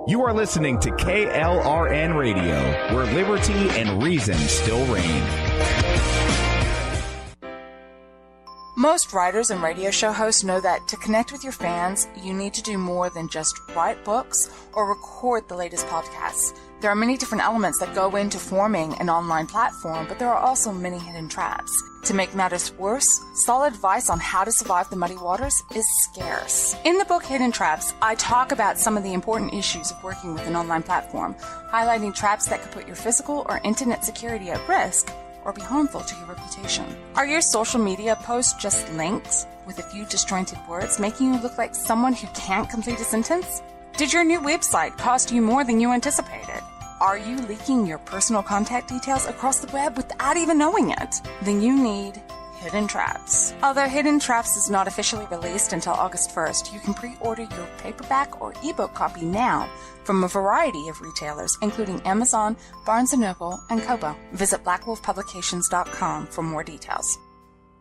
You are listening to KLRN Radio, where liberty and reason still reign. Most writers and radio show hosts know that to connect with your fans, you need to do more than just write books or record the latest podcasts. There are many different elements that go into forming an online platform, but there are also many hidden traps. To make matters worse, solid advice on how to survive the muddy waters is scarce. In the book Hidden Traps, I talk about some of the important issues of working with an online platform, highlighting traps that could put your physical or internet security at risk or be harmful to your reputation. Are your social media posts just links with a few disjointed words, making you look like someone who can't complete a sentence? Did your new website cost you more than you anticipated? Are you leaking your personal contact details across the web without even knowing it? Then you need Hidden Traps. Although Hidden Traps is not officially released until August 1st, you can pre-order your paperback or ebook copy now from a variety of retailers, including Amazon, Barnes & Noble, and Kobo. Visit blackwolfpublications.com for more details.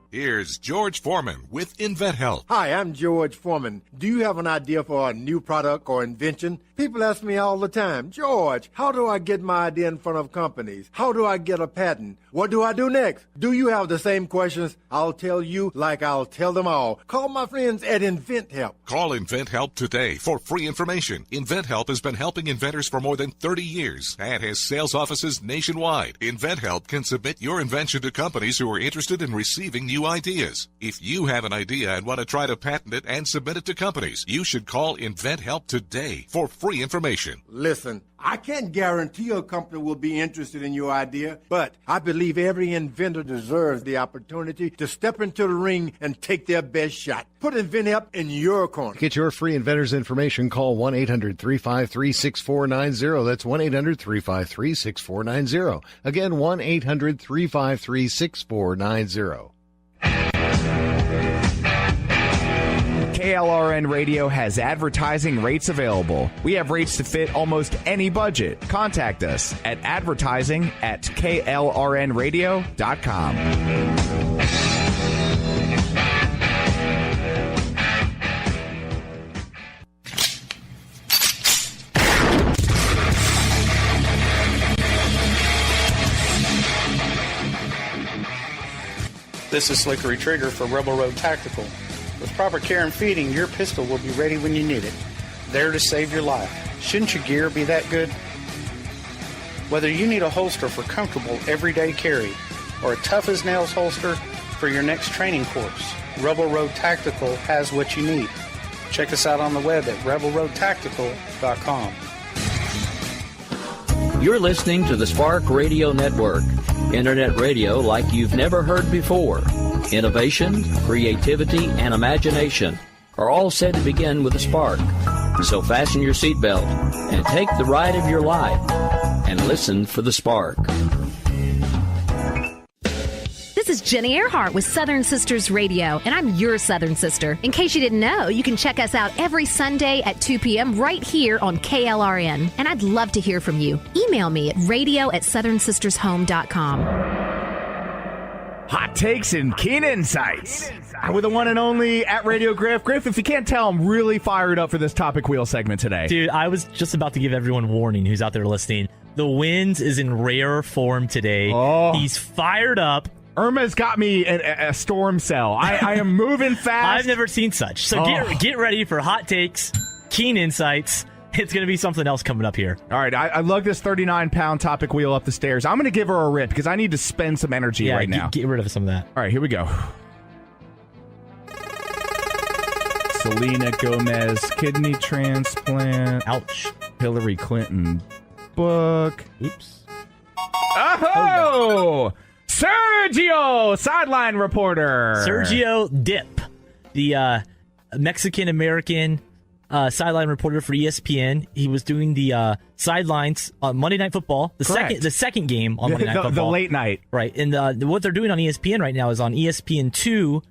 Here's George Foreman with InventHelp. Hi, I'm George Foreman. Do you have an idea for a new product or invention? People ask me all the time, George, how do I get my idea in front of companies? How do I get a patent? What do I do next? Do you have the same questions? I'll tell you like I'll tell them all. Call my friends at InventHelp. Call InventHelp today for free information. InventHelp has been helping inventors for more than 30 years and has sales offices nationwide. InventHelp can submit your invention to companies who are interested in receiving new ideas. If you have an idea and want to try to patent it and submit it to companies, you should call InventHelp today for free information. Listen, I can't guarantee a company will be interested in your idea, but I believe every inventor deserves the opportunity to step into the ring and take their best shot. Put InventHelp in your corner. To get your free inventor's information, call 1-800-353-6490. That's 1-800-353-6490. Again, 1-800-353-6490. KLRN Radio has advertising rates available. We have rates to fit almost any budget. Contact us at advertising@klrnradio.com. This is Slickery Trigger for Rebel Road Tactical. With proper care and feeding, your pistol will be ready when you need it, there to save your life. Shouldn't your gear be that good? Whether you need a holster for comfortable everyday carry or a tough-as-nails holster for your next training course, Rebel Road Tactical has what you need. Check us out on the web at rebelroadtactical.com. You're listening to the Spark Radio Network, internet radio like you've never heard before. Innovation, creativity, and imagination are all said to begin with a spark. So fasten your seatbelt and take the ride of your life and listen for the spark. This is Jenny Earhart with Southern Sisters Radio, and I'm your Southern Sister. In case you didn't know, you can check us out every Sunday at 2 p.m. right here on KLRN. And I'd love to hear from you. Email me at radio@southernsistershome.com. Hot takes and keen insights. With the one and only at Radio Griff. Griff, if you can't tell, I'm really fired up for this topic wheel segment today. Dude, I was just about to give everyone warning who's out there listening. The Wenz is in rare form today. Oh. He's fired up. Irma's got me a storm cell. I am moving fast. I've never seen such. So get ready for hot takes, keen insights. It's going to be something else coming up here. All right, I lug this 39-pound topic wheel up the stairs. I'm going to give her a rip because I need to spend some energy right now. Get rid of some of that. All right, here we go. Selena Gomez, kidney transplant. Ouch. Hillary Clinton book. Oops. Oh! Sergio, sideline reporter. Sergio Dip, the Mexican-American sideline reporter for ESPN. He was doing the sidelines on Monday Night Football, the second game on Monday Night Football. The late night. Right, and what they're doing on ESPN right now is on ESPN2,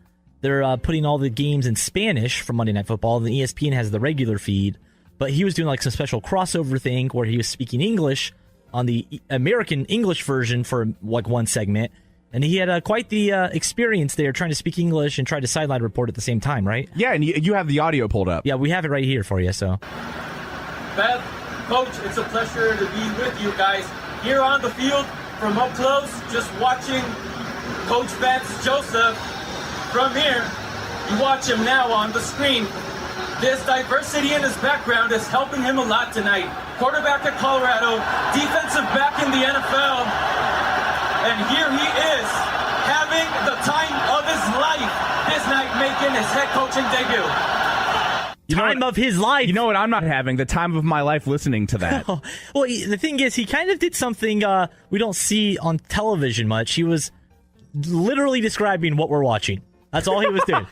they're putting all the games in Spanish for Monday Night Football, and ESPN has the regular feed, but he was doing like some special crossover thing where he was speaking English on the American English version for like one segment, and he had quite the experience there trying to speak English and try to sideline report at the same time, right? Yeah, and you have the audio pulled up. Yeah, we have it right here for you. So, Beth, Coach, it's a pleasure to be with you guys here on the field from up close, just watching Coach Wenz Joseph from here. You watch him now on the screen. This diversity in his background is helping him a lot tonight. Quarterback at Colorado, defensive back in the NFL, and here he is having the time of his life this night, making his head coaching debut. Time of his life. You know what I'm not having? The time of my life listening to that. Well, the thing is, he kind of did something we don't see on television much. He was literally describing what we're watching. That's all he was doing.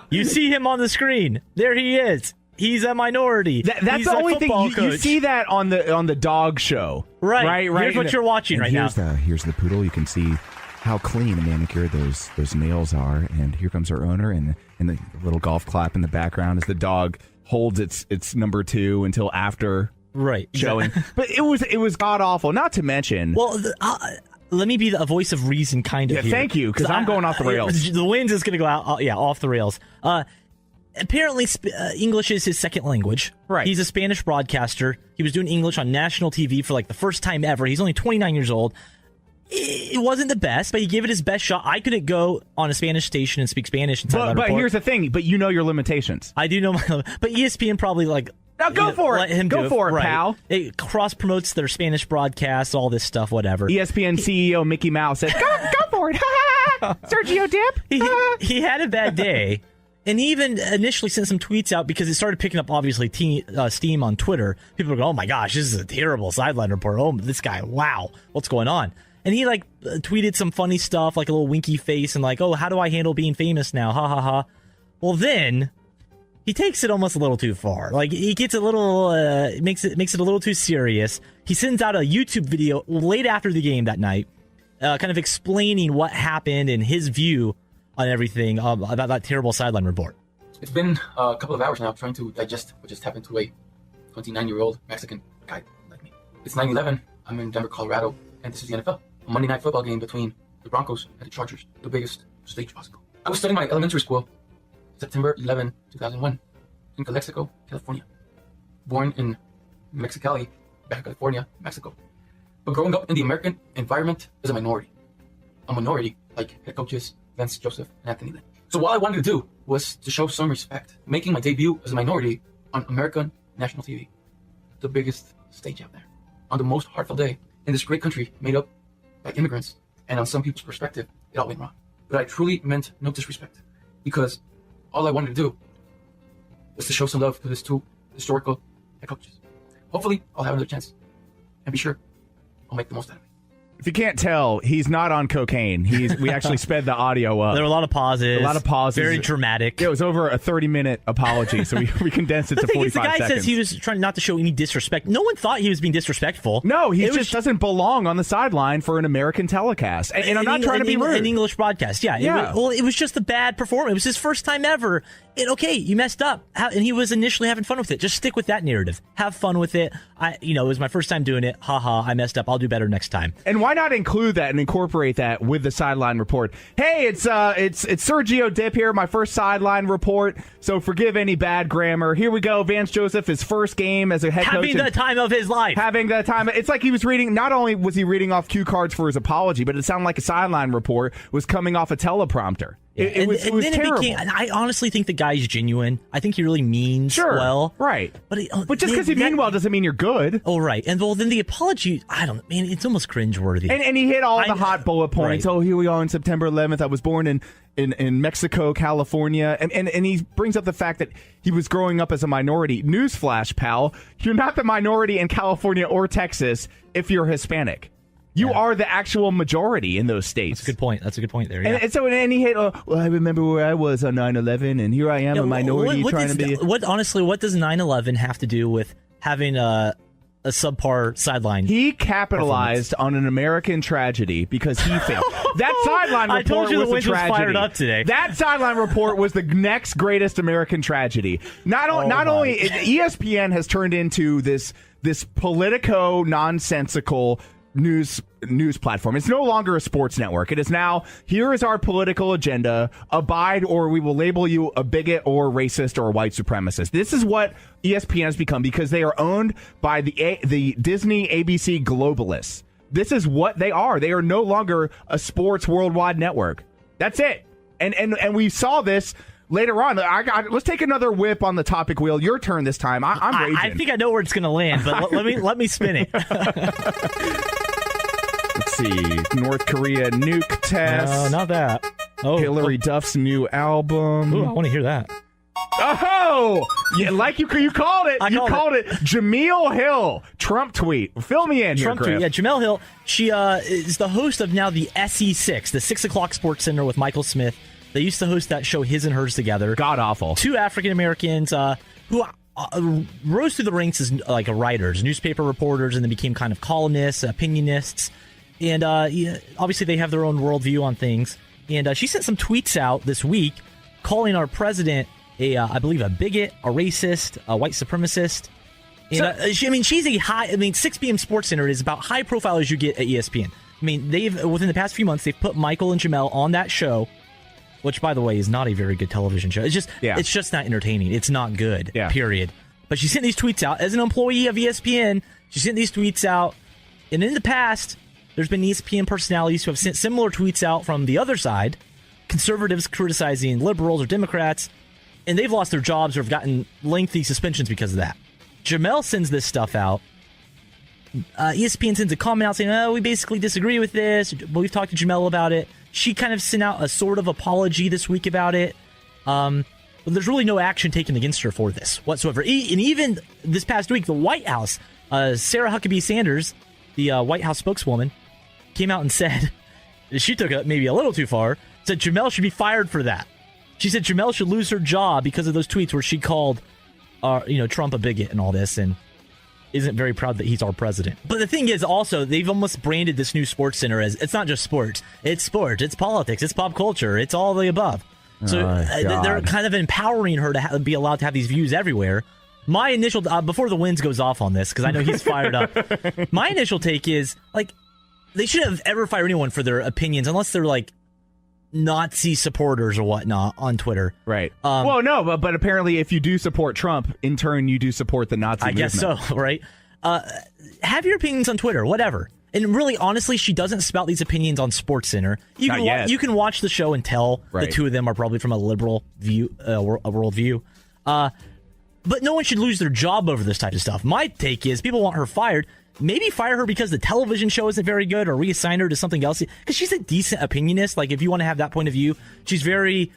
You see him on the screen. There he is. He's a minority. That's He's the a only thing football you coach. see that on the dog show. Right. Right. Here's what you're watching right now. Here's the poodle. You can see how clean and manicured those nails are. And here comes our owner, and the little golf clap in the background as the dog holds its number 2 until after showing. But it was god awful. Not to mention. Well, let me be the voice of reason, kind of. Yeah, here. thank you, because I'm going off the rails. The Wenz is going to go out, off the rails. Apparently, English is his second language. Right. He's a Spanish broadcaster. He was doing English on national TV for like the first time ever. He's only 29 years old. It wasn't the best, but he gave it his best shot. I couldn't go on a Spanish station and speak Spanish. But here's the thing. But you know your limitations. I do know but ESPN probably now go for it. Go for it, pal. It cross promotes their Spanish broadcasts, all this stuff, whatever. ESPN CEO Mickey Mouse said, "Go for it, Sergio Dip." He had a bad day, and he even initially sent some tweets out because it started picking up obviously steam on Twitter. People were going, "Oh my gosh, this is a terrible sideline report. Oh, this guy, wow, what's going on?" And he tweeted some funny stuff, like a little winky face, and "Oh, how do I handle being famous now? Ha ha ha." Well, then he takes it almost a little too far. He gets a little, makes it a little too serious. He sends out a YouTube video late after the game that night, kind of explaining what happened and his view on everything about that terrible sideline report. It's been a couple of hours now trying to digest what just happened to a 29-year-old Mexican guy like me. It's 9/11. I'm in Denver, Colorado, and this is the NFL. A Monday night football game between the Broncos and the Chargers, the biggest stage possible. I was studying my elementary school, September 11, 2001, in Calexico, California. Born in Mexicali, Baja California, Mexico. But growing up in the American environment as a minority like head coaches Wenz Joseph and Anthony Lynn. So what I wanted to do was to show some respect, making my debut as a minority on American national TV, the biggest stage out there, on the most heartfelt day in this great country made up by immigrants, and on some people's perspective, it all went wrong. But I truly meant no disrespect, because all I wanted to do was to show some love to his 2 historical head coaches. Hopefully, I'll have another chance, and be sure I'll make the most out of it. If you can't tell, he's not on cocaine. We actually sped the audio up. There were a lot of pauses. Very dramatic. It was over a 30-minute apology, so we condensed it to 45 the guy seconds. says he was trying not to show any disrespect. No one thought he was being disrespectful. No, he just doesn't belong on the sideline for an American telecast. And I'm not trying to be rude. An English broadcast, yeah. It was just a bad performance. It was his first time ever. You messed up. And he was initially having fun with it. Just stick with that narrative. Have fun with it. It was my first time doing it. I messed up. I'll do better next time. And why not include that and incorporate that with the sideline report? Hey, it's Sergio Dip here, my first sideline report. So forgive any bad grammar. Here we go. Wenz Joseph, his first game as a head coach. Having the time of his life. Having the time. It's like he was reading. Not only was he reading off cue cards for his apology, but it sounded like a sideline report was coming off a teleprompter. Yeah. It was terrible. I honestly think the guy's genuine. I think he really means well. Right. But just because you mean well doesn't mean you're good. Oh, right. And then the apology, it's almost cringeworthy. And he hit all the hot bullet points. Right. Oh, here we are on September 11th. I was born in Mexico, California. And he brings up the fact that he was growing up as a minority. Newsflash, pal. You're not the minority in California or Texas if you're Hispanic. You are the actual majority in those states. That's a good point there. Yeah. And so he hit, I remember where I was on 9/11, and here I am, a minority trying to be. What does 9/11 have to do with having a subpar sideline? He capitalized on an American tragedy because he failed. That sideline report I told you was the a Wenz tragedy. Was fired up today. That sideline report was the next greatest American tragedy. Not only ESPN has turned into this politico nonsensical news platform. It's no longer a sports network. It is now, here is our political agenda. Abide, or we will label you a bigot or racist or a white supremacist. This is what ESPN has become because they are owned by the Disney ABC globalists. This is what they are. They are no longer a sports worldwide network. That's it. And we saw this later on. Let's take another whip on the topic wheel. Your turn this time. I'm raging. I think I know where it's going to land, but let me spin it. Let's see. North Korea nuke test. No, not that. Hillary Duff's new album. Ooh, I want to hear that. Oh, yeah, like you called it. You called it. Jameel Hill Trump tweet. Fill me in. Trump tweet. Yeah, Jameel Hill. She is the host of now the SE6, the 6 o'clock Sports Center with Michael Smith. They used to host that show, His and Hers, together. God awful. 2 African Americans who rose through the ranks as like writers, newspaper reporters, and then became kind of columnists, opinionists, and obviously they have their own worldview on things. And she sent some tweets out this week calling our president I believe a bigot, a racist, a white supremacist. And, she's a high. 6 p.m. Sports Center is about high profile as you get at ESPN. They've within the past few months they've put Michael and Jamel on that show, which by the way is not a very good television show. It's just not entertaining. It's not good. Yeah. Period. But she sent these tweets out as an employee of ESPN. She sent these tweets out, and in the past, there's been ESPN personalities who have sent similar tweets out from the other side, conservatives criticizing liberals or Democrats. And they've lost their jobs or have gotten lengthy suspensions because of that. Jamel sends this stuff out. ESPN sends a comment out saying, we basically disagree with this. But we've talked to Jamel about it. She kind of sent out a sort of apology this week about it. But there's really no action taken against her for this whatsoever. And even this past week, the White House, Sarah Huckabee Sanders, the White House spokeswoman, came out and said, she took it maybe a little too far, said Jamel should be fired for that. She said Jamel should lose her job because of those tweets where she called, Trump a bigot and all this, and isn't very proud that he's our president. But the thing is, also, they've almost branded this new Sports Center as it's not just sports, it's politics, it's pop culture, it's all the above. So they're kind of empowering her to be allowed to have these views everywhere. My initial before the Wenz goes off on this, because I know he's fired up. My initial take is they shouldn't have ever fired anyone for their opinions unless they're Nazi supporters or whatnot on Twitter. Right. Well, no, but apparently if you do support Trump, in turn you do support the Nazi movement. I guess so, right? Have your opinions on Twitter, whatever. And really, honestly, she doesn't spout these opinions on SportsCenter. You can watch the show and tell the two of them are probably from a liberal view, a worldview. But no one should lose their job over this type of stuff. My take is people want her fired. Maybe fire her because the television show isn't very good, or reassign her to something else. Because she's a decent opinionist. If you want to have that point of view, she's very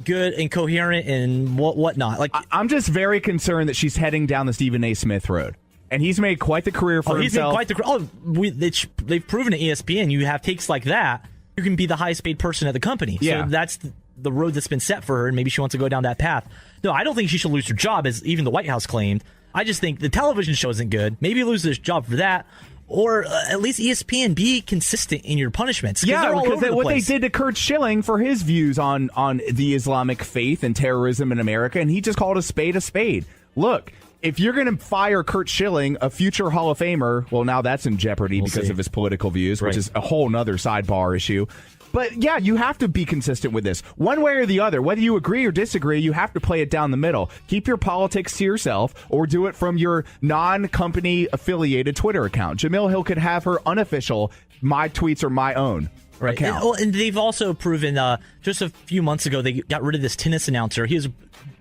good and coherent and whatnot. I'm just very concerned that she's heading down the Stephen A. Smith road. And he's made quite the career for himself. They've proven at ESPN, you have takes like that, you can be the highest paid person at the company. Yeah. So that's the road that's been set for her, and maybe she wants to go down that path. No, I don't think she should lose her job, as even the White House claimed. I just think the television show isn't good. Maybe lose this job for that. Or at least ESPN, be consistent in your punishments. Yeah, because what they did to Kurt Schilling for his views on the Islamic faith and terrorism in America, and he just called a spade a spade. Look, if you're going to fire Kurt Schilling, a future Hall of Famer, well, now that's in jeopardy because of his political views, which is a whole nother sidebar issue. But yeah, you have to be consistent with this. One way or the other, whether you agree or disagree, you have to play it down the middle. Keep your politics to yourself or do it from your non-company affiliated Twitter account. Jamil Hill could have her unofficial My Tweets Are My Own account. And they've also proven just a few months ago, they got rid of this tennis announcer. He was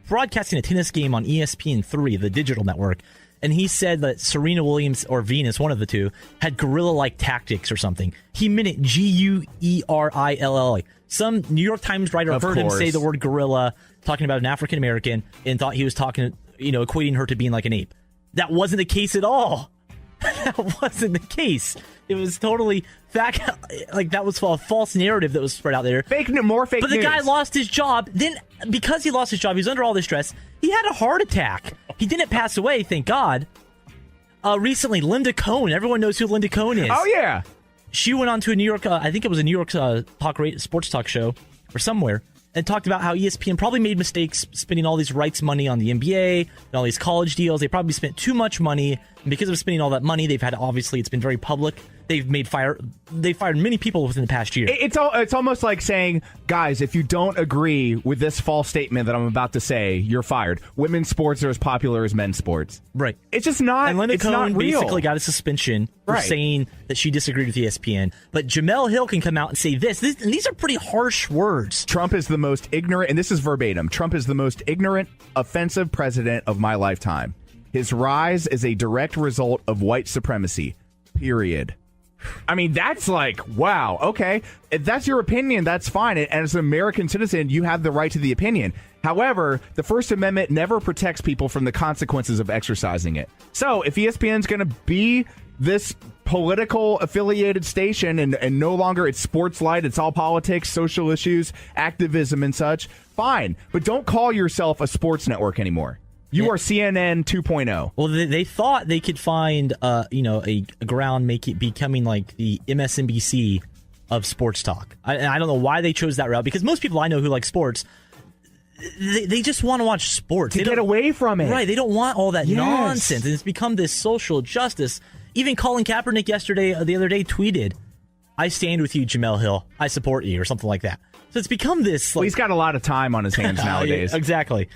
broadcasting a tennis game on ESPN3, the digital network. And he said that Serena Williams or Venus, one of the two, had gorilla-like tactics or something. He meant it G-U-E-R-I-L-L. Some New York Times writer heard him say the word gorilla, talking about an African-American, and thought he was talking, equating her to being like an ape. That wasn't the case at all. That wasn't the case. It was totally that was a false narrative that was spread out there. More fake news. But the guy lost his job. Then, because he lost his job, he was under all this stress. He had a heart attack. He didn't pass away, thank God. Recently, Linda Cohn. Everyone knows who Linda Cohn is. Oh, yeah. She went on to a New York, I think it was a New York sports talk show or somewhere, and talked about how ESPN probably made mistakes spending all these rights money on the NBA and all these college deals. They probably spent too much money. And because of spending all that money, they've had, obviously, it's been very public They fired many people within the past year. It's almost like saying, guys, if you don't agree with this false statement that I'm about to say, you're fired. Women's sports are as popular as men's sports. Right. It's just not. And Linda it's Cohn not real. basically got a suspension for saying that she disagreed with ESPN. But Jemele Hill can come out and say this. And these are pretty harsh words. Trump is the most ignorant, and this is verbatim. Trump is the most ignorant, offensive president of my lifetime. His rise is a direct result of white supremacy. Period. I mean, that's like, wow, okay. If that's your opinion, that's fine. And as an American citizen, you have the right to the opinion. However, the First Amendment never protects people from the consequences of exercising it. So if ESPN's going to be this political affiliated station and no longer it's sports light, it's all politics, social issues, activism and such, fine. But don't call yourself a sports network anymore. You are CNN 2.0. Well, they thought they could find, a ground, make it becoming like the MSNBC of sports talk. I don't know why they chose that route, because most people I know who like sports, they just want to watch sports. To get away from it. Right. They don't want all that nonsense. And it's become this social justice. Even Colin Kaepernick the other day tweeted, "I stand with you, Jemele Hill. I support you," or something like that. So it's become this. Well, he's got a lot of time on his hands nowadays. Exactly.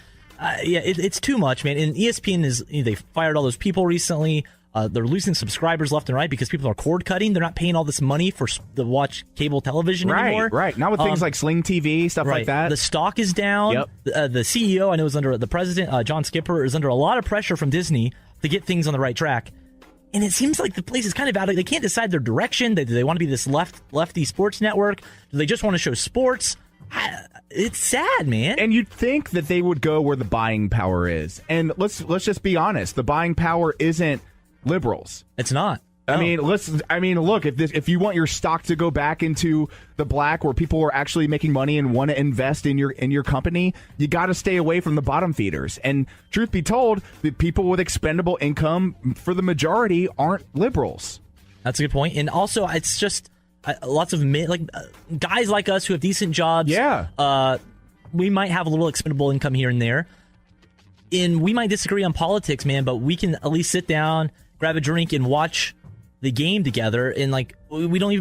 It's too much, man. And ESPN they fired all those people recently. They're losing subscribers left and right because people are cord cutting. They're not paying all this money to watch cable television anymore. Right. Now with things like Sling TV, stuff like that. The stock is down. Yep. The CEO, I know, is under the president, John Skipper, is under a lot of pressure from Disney to get things on the right track. And it seems like the place is kind of out of. They can't decide their direction. Do they want to be this lefty sports network? Do they just want to show sports? It's sad, man. And you'd think that they would go where the buying power is. And let's just be honest. The buying power isn't liberals. It's not. I mean, look, if you want your stock to go back into the black where people are actually making money and want to invest in your company, you got to stay away from the bottom feeders. And truth be told, the people with expendable income for the majority aren't liberals. That's a good point. And also, it's just lots of guys like us who have decent jobs. Yeah. We might have a little expendable income here and there. And we might disagree on politics, man, but we can at least sit down, grab a drink, and watch the game together. And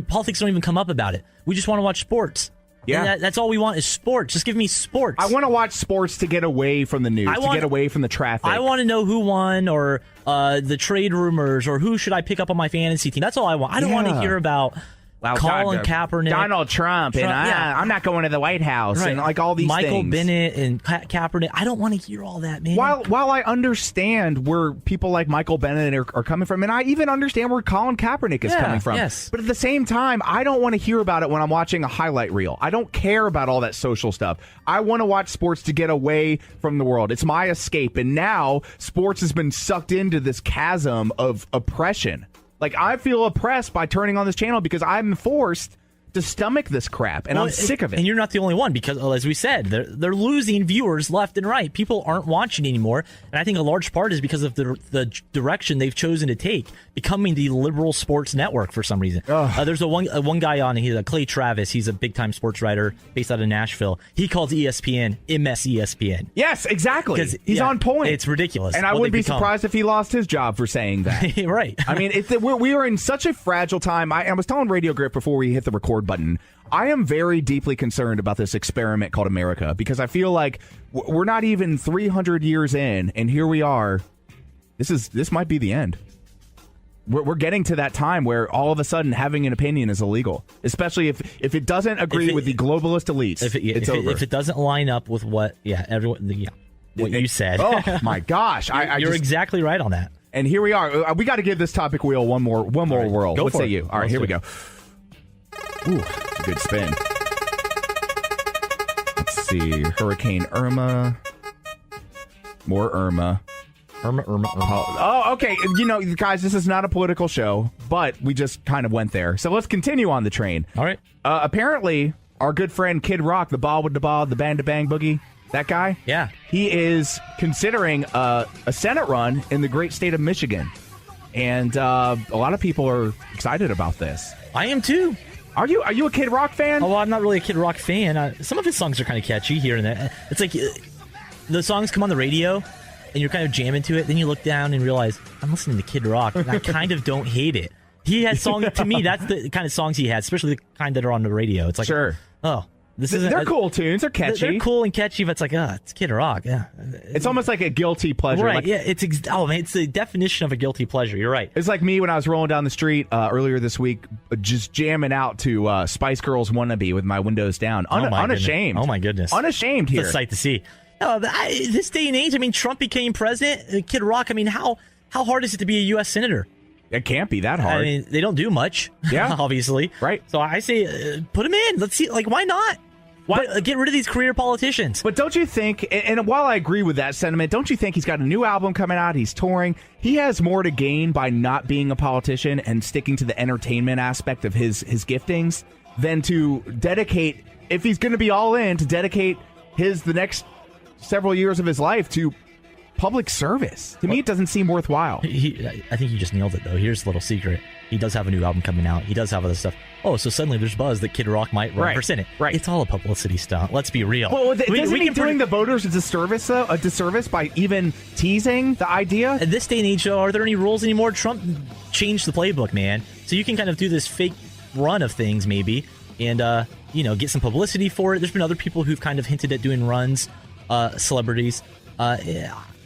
politics don't even come up about it. We just want to watch sports. Yeah. And that's all we want is sports. Just give me sports. I want to watch sports to get away from the news, to get away from the traffic. I want to know who won, or the trade rumors, or who should I pick up on my fantasy team. That's all I want. I don't want to hear about Colin Kaepernick, Donald Trump, and I'm not going to the White House, and like all these Michael things. Bennett and Kaepernick. I don't want to hear all that, man. While I understand where people like Michael Bennett are coming from, and I even understand where Colin Kaepernick is coming from, yes. But at the same time, I don't want to hear about it when I'm watching a highlight reel. I don't care about all that social stuff. I want to watch sports to get away from the world. It's my escape, and now sports has been sucked into this chasm of oppression. Like, I feel oppressed by turning on this channel because I'm forced to stomach this crap, and I'm sick of it. And you're not the only one because, as we said, they're losing viewers left and right. People aren't watching anymore, and I think a large part is because of the direction they've chosen to take, becoming the liberal sports network for some reason. There's one guy on, he's Clay Travis. He's a big-time sports writer based out of Nashville. He calls ESPN MSESPN. Yes, exactly. He's on point. It's ridiculous. And I wouldn't be surprised if he lost his job for saying that. Right. I mean, we are in such a fragile time. I was telling Radio Grip before we hit the record button, I am very deeply concerned about this experiment called America, because I feel like we're not even 300 years in, and here we are. This might be the end. We're getting to that time where all of a sudden having an opinion is illegal, especially if it doesn't agree with the globalist elites. It's over. If it doesn't line up with what you said. Oh my gosh! You're exactly right on that. And here we are. We got to give this topic wheel one more whirl. What say you? All right, here we go. Ooh, it's a good spin. Let's see. Hurricane Irma. More Irma. Irma. Oh, okay. You know, guys, this is not a political show, but we just kind of went there. So let's continue on the train. All right. Apparently, our good friend Kid Rock, the ball with the ball, the bang to bang boogie, that guy? Yeah. He is considering a Senate run in the great state of Michigan. And a lot of people are excited about this. I am too. Are you a Kid Rock fan? Oh, well, I'm not really a Kid Rock fan. Some of his songs are kind of catchy here and there. It's like the songs come on the radio, and you're kind of jamming to it. Then you look down and realize, I'm listening to Kid Rock, and I kind of don't hate it. He has songs, to me, that's the kind of songs he has, especially the kind that are on the radio. It's like, They're cool tunes. They're catchy. They're cool and catchy, but it's like, it's Kid Rock. Yeah. It's almost like a guilty pleasure. Right, like, yeah. It's the definition of a guilty pleasure. You're right. It's like me when I was rolling down the street earlier this week, just jamming out to Spice Girls Wannabe with my windows down. Unashamed. Oh, my goodness. Unashamed here. It's a sight to see. No, this day and age, I mean, Trump became president. Kid Rock, I mean, how hard is it to be a U.S. senator? It can't be that hard. I mean, they don't do much, obviously. Right. So I say put him in. Let's see. Like, why not? Get rid of these career politicians. But don't you think, and while I agree with that sentiment, don't you think he's got a new album coming out, he's touring, he has more to gain by not being a politician and sticking to the entertainment aspect of his giftings than to dedicate, if he's going to be all in, to dedicate the next several years of his life to public service. To me, it doesn't seem worthwhile. I think you just nailed it, though. Here's a little secret. He does have a new album coming out. He does have other stuff. Oh, so suddenly there's buzz that Kid Rock might run for Senate. Right. It's all a publicity stunt. Let's be real. Well, isn't he doing the voters a disservice, though? A disservice by even teasing the idea? At this day and age, though, are there any rules anymore? Trump changed the playbook, man. So you can kind of do this fake run of things, maybe, and get some publicity for it. There's been other people who've kind of hinted at doing runs, celebrities.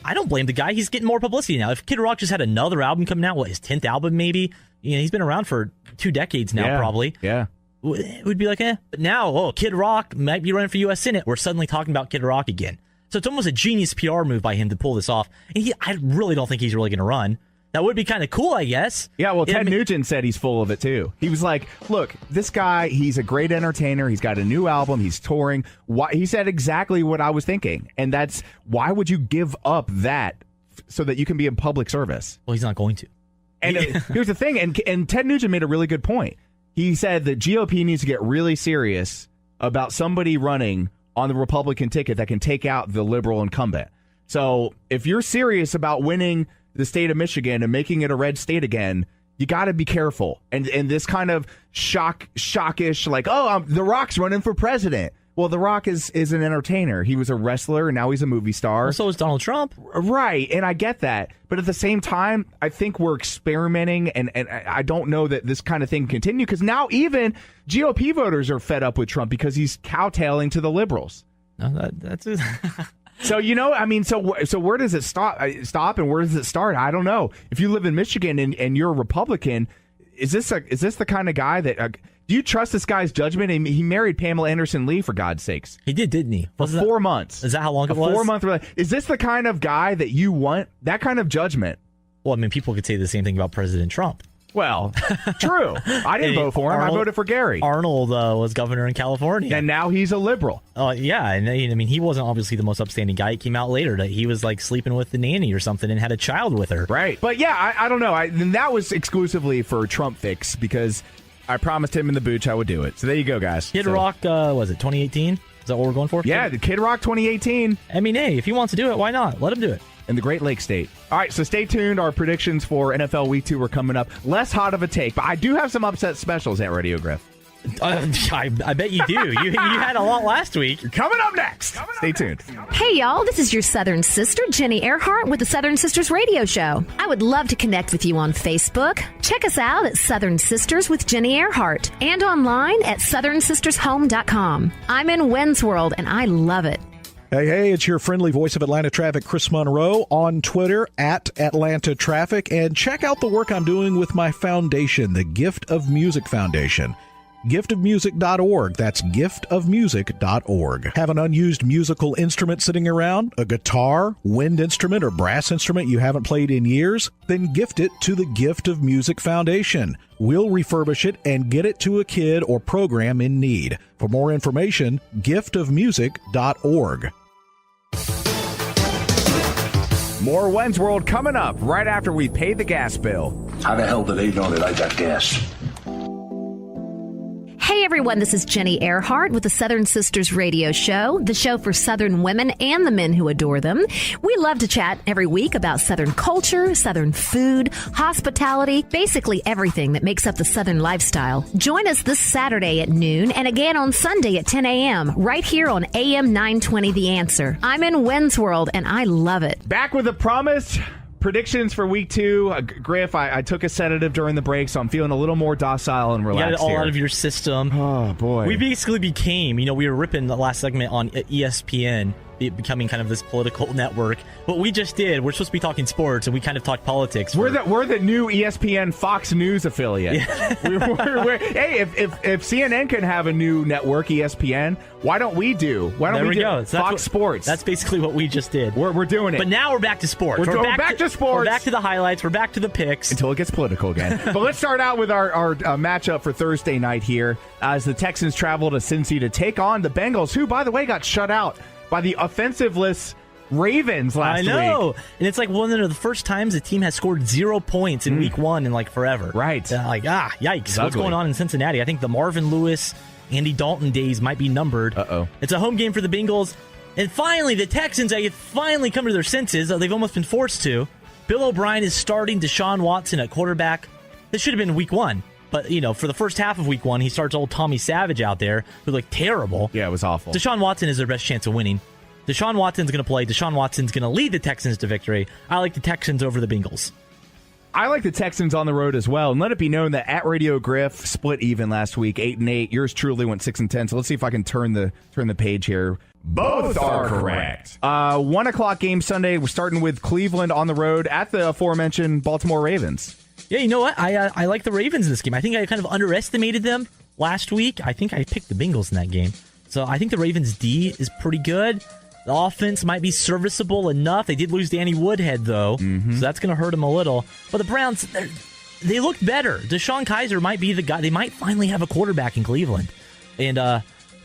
I don't blame the guy. He's getting more publicity now. If Kid Rock just had another album coming out, his 10th album maybe? He's been around for 2 decades now, probably. Yeah. It would be like, But now, Kid Rock might be running for U.S. Senate. We're suddenly talking about Kid Rock again. So it's almost a genius PR move by him to pull this off. And I really don't think he's really going to run. That would be kind of cool, I guess. Yeah, well, Ted Nugent said he's full of it, too. He was like, look, this guy, he's a great entertainer. He's got a new album. He's touring. He said exactly what I was thinking. And that's, why would you give up that so that you can be in public service? Well, he's not going to. And here's the thing, and Ted Nugent made a really good point. He said that GOP needs to get really serious about somebody running on the Republican ticket that can take out the liberal incumbent. So if you're serious about winning the state of Michigan and making it a red state again, you got to be careful. And this kind of shockish, like, The Rock's running for president. Well, The Rock is an entertainer. He was a wrestler, and now he's a movie star. Well, so is Donald Trump. Right, and I get that. But at the same time, I think we're experimenting, and I don't know that this kind of thing can continue, because now even GOP voters are fed up with Trump because he's kowtowing to the liberals. No, that's it. So, so where does it stop and where does it start? I don't know. If you live in Michigan and you're a Republican, is this the kind of guy that... do you trust this guy's judgment? He married Pamela Anderson Lee, for God's sakes. He did, didn't he? For 4 months. Is that how long it was? 4 month relationship. Is this the kind of guy that you want? That kind of judgment? Well, I mean, people could say the same thing about President Trump. Well, true. I didn't vote for him. I voted for Gary. Arnold was governor in California. And now he's a liberal. Yeah. And I mean, he wasn't obviously the most upstanding guy. It came out later that he was like sleeping with the nanny or something and had a child with her. Right. But yeah, I don't know. And that was exclusively for Trump fix because I promised him in the booch I would do it. So there you go, guys. Kid Rock, was it 2018? Is that what we're going for? Yeah, the Kid Rock 2018. I mean, hey, if he wants to do it, why not? Let him do it. In the Great Lakes State. All right, so stay tuned. Our predictions for NFL Week 2 are coming up. Less hot of a take, but I do have some upset specials at Radio Griff. I bet you do. You had a lot last week. Coming up next. Stay tuned. Hey, y'all. This is your Southern sister, Jenny Earhart, with the Southern Sisters Radio Show. I would love to connect with you on Facebook. Check us out at Southern Sisters with Jenny Earhart and online at southernsistershome.com. I'm in Wenz World, and I love it. Hey, it's your friendly voice of Atlanta Traffic, Chris Monroe, on Twitter at Atlanta Traffic. And check out the work I'm doing with my foundation, the Gift of Music Foundation. giftofmusic.org. That's giftofmusic.org. Have an unused musical instrument sitting around, a guitar, wind instrument, or brass instrument you haven't played in years? Then gift it to the Gift of Music Foundation. We'll refurbish it and get it to a kid or program in need. For more information, giftofmusic.org. More Wenz World coming up right after we pay the gas bill. How the hell do they know that I got gas? Hey everyone, this is Jenny Earhart with the Southern Sisters Radio Show, the show for Southern women and the men who adore them. We love to chat every week about Southern culture, Southern food, hospitality, basically everything that makes up the Southern lifestyle. Join us this Saturday at noon and again on Sunday at 10 a.m. right here on AM 920 The Answer. I'm in Wenz World and I love it. Back with a promise. predictions for week 2. Griff, I took a sedative during the break, so I'm feeling a little more docile and relaxed. You got it all here. out of your system. Oh, boy. We basically became, we were ripping the last segment on ESPN, becoming kind of this political network. What we just did, we're supposed to be talking sports, and we kind of talked politics. We're the new ESPN Fox News affiliate. Yeah. Hey, if CNN can have a new network, ESPN, why don't we do? Why don't we do Fox Sports? That's basically what we just did. We're doing it. But now we're back to sports. We're back to sports. We're back to the highlights. We're back to the picks. Until it gets political again. But let's start out with our matchup for Thursday night here as the Texans travel to Cincy to take on the Bengals, who, by the way, got shut out by the offensiveless Ravens last week. I know. And it's like one of the first times a team has scored 0 points in week 1 in forever. Right. Yikes. What's going on in Cincinnati? I think the Marvin Lewis, Andy Dalton days might be numbered. Uh-oh. It's a home game for the Bengals. And finally, the Texans finally come to their senses. They've almost been forced to. Bill O'Brien is starting Deshaun Watson at quarterback. This should have been week 1. But, for the first half of week 1, he starts old Tommy Savage out there, who looked terrible. Yeah, it was awful. Deshaun Watson is their best chance of winning. Deshaun Watson's going to play. Deshaun Watson's going to lead the Texans to victory. I like the Texans over the Bengals. I like the Texans on the road as well. And let it be known that at Radio Griff split even last week, 8-8. Yours truly went 6-10. So let's see if I can turn the page here. Both are correct. 1 o'clock game Sunday. We're starting with Cleveland on the road at the aforementioned Baltimore Ravens. Yeah, you know what? I like the Ravens in this game. I think I kind of underestimated them last week. I think I picked the Bengals in that game. So I think the Ravens' D is pretty good. The offense might be serviceable enough. They did lose Danny Woodhead, though, so that's going to hurt them a little. But the Browns, they look better. Deshaun Kaiser might be the guy. They might finally have a quarterback in Cleveland.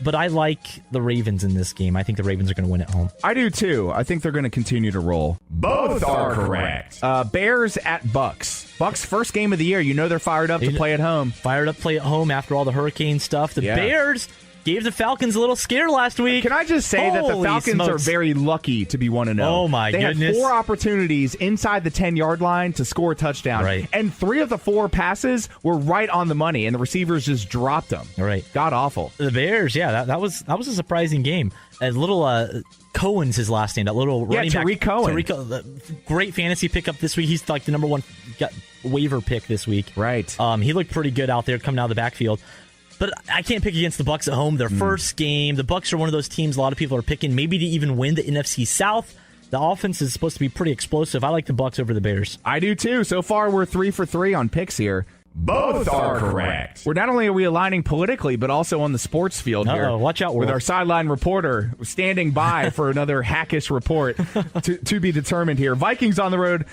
But I like the Ravens in this game. I think the Ravens are going to win at home. I do, too. I think they're going to continue to roll. Both are correct. Bears at Bucks. Bucks' first game of the year. They're fired up to play at home. Fired up to play at home after all the hurricane stuff. The Bears gave the Falcons a little scare last week. Can I just say that the Falcons are very lucky to be 1-0? Oh, my goodness. They had 4 opportunities inside the 10-yard line to score a touchdown. Right. And 3 of the 4 passes were right on the money, and the receivers just dropped them. Right. God awful. The Bears, that was a surprising game. A little Cohen's his last name. That little running back. Tariq Cohen. Great fantasy pickup this week. He's like the number 1 waiver pick this week. Right. He looked pretty good out there coming out of the backfield. But I can't pick against the Bucs at home. Their first game. The Bucs are one of those teams a lot of people are picking maybe to even win the NFC South. The offense is supposed to be pretty explosive. I like the Bucs over the Bears. I do too. So far, we're 3 for 3 on picks here. Both are correct. We're not only are we aligning politically, but also on the sports field here. Watch out, with our sideline reporter standing by for another hackish report to be determined here. Vikings on the road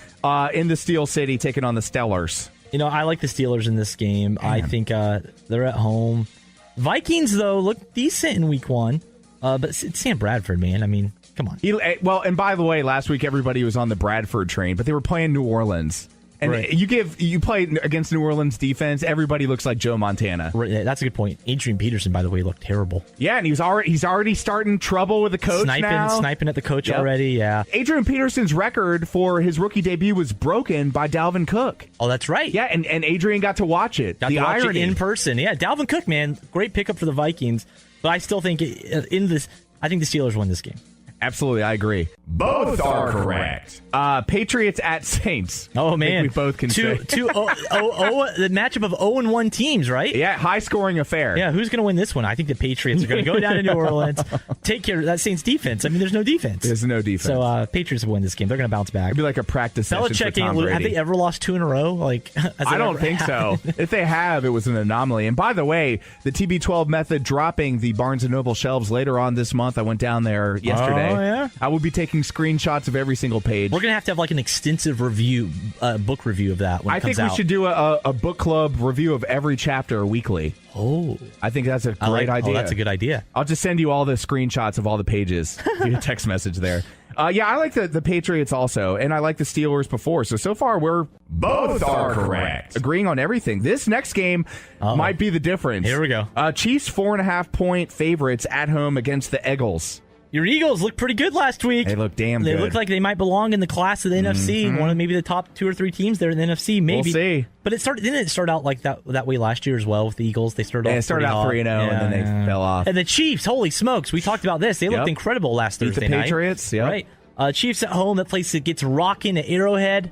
in the Steel City, taking on the Steelers. I like the Steelers in this game. Man. I think they're at home. Vikings, though, look decent in week 1. But it's Sam Bradford, man. I mean, come on. And by the way, last week everybody was on the Bradford train, but they were playing New Orleans. And right. you play against New Orleans defense, everybody looks like Joe Montana. Right, that's a good point. Adrian Peterson, by the way, looked terrible. Yeah, and he's already starting trouble with the coach now. Sniping at the coach already, yeah. Adrian Peterson's record for his rookie debut was broken by Dalvin Cook. Oh, that's right. Yeah, and Adrian got to watch it. Got to watch it in person. Yeah, Dalvin Cook, man, great pickup for the Vikings. But I still think I think the Steelers win this game. Absolutely, I agree. Both are correct. Patriots at Saints. Oh, man. I think we both can say. The matchup of 0-1 teams, right? Yeah, high-scoring affair. Yeah, who's going to win this one? I think the Patriots are going to go down to New Orleans, take care of that Saints defense. I mean, there's no defense. There's no defense. So Patriots will win this game. They're going to bounce back. It'd be like a practice session for Tom Brady. Have they ever lost 2 in a row? I don't think so. If they have, it was an anomaly. And by the way, the TB12 method dropping the Barnes & Noble shelves later on this month. I went down there yesterday. Oh, yeah? I will be taking screenshots of every single page. We're going to have like an extensive review, book review of that when it comes out. I think we should do a book club review of every chapter weekly. Oh. I think that's a great idea. Oh, that's a good idea. I'll just send you all the screenshots of all the pages. Give you a text message there. Yeah, I like the Patriots also, and I like the Steelers before. So far, we're both are correct. Agreeing on everything. This next game might be the difference. Here we go. Chiefs 4.5-point favorites at home against the Eagles. Your Eagles looked pretty good last week. They look damn good. They look like they might belong in the class of the NFC. One of maybe the top 2 or 3 teams there in the NFC. Maybe. We'll see. But didn't it start out like that way last year as well with the Eagles? They started out 3-0, and then they fell off. And the Chiefs, holy smokes, we talked about this. They looked incredible last Thursday night. The Patriots, right? Chiefs at home. That place gets rocking at Arrowhead.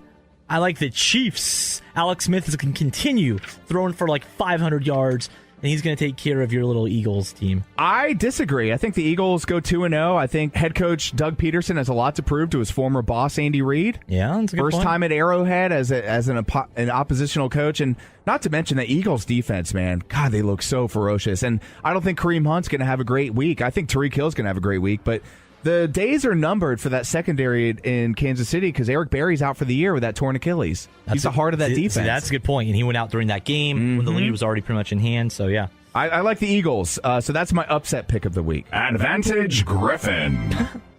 I like the Chiefs. Alex Smith is going to continue throwing for like 500 yards, and he's going to take care of your little Eagles team. I disagree. I think the Eagles go 2-0. I think head coach Doug Peterson has a lot to prove to his former boss, Andy Reid. Yeah, that's a good First point. time at Arrowhead as an oppositional coach, and not to mention the Eagles defense, man. God, they look so ferocious. And I don't think Kareem Hunt's going to have a great week. I think Tyreek Hill's going to have a great week, but the days are numbered for that secondary in Kansas City because Eric Berry's out for the year with that torn Achilles. He's the heart of that defense. That's a good point. And he went out during that game when the lead was already pretty much in hand. So, yeah. I like the Eagles. So that's my upset pick of the week. Advantage Griffin.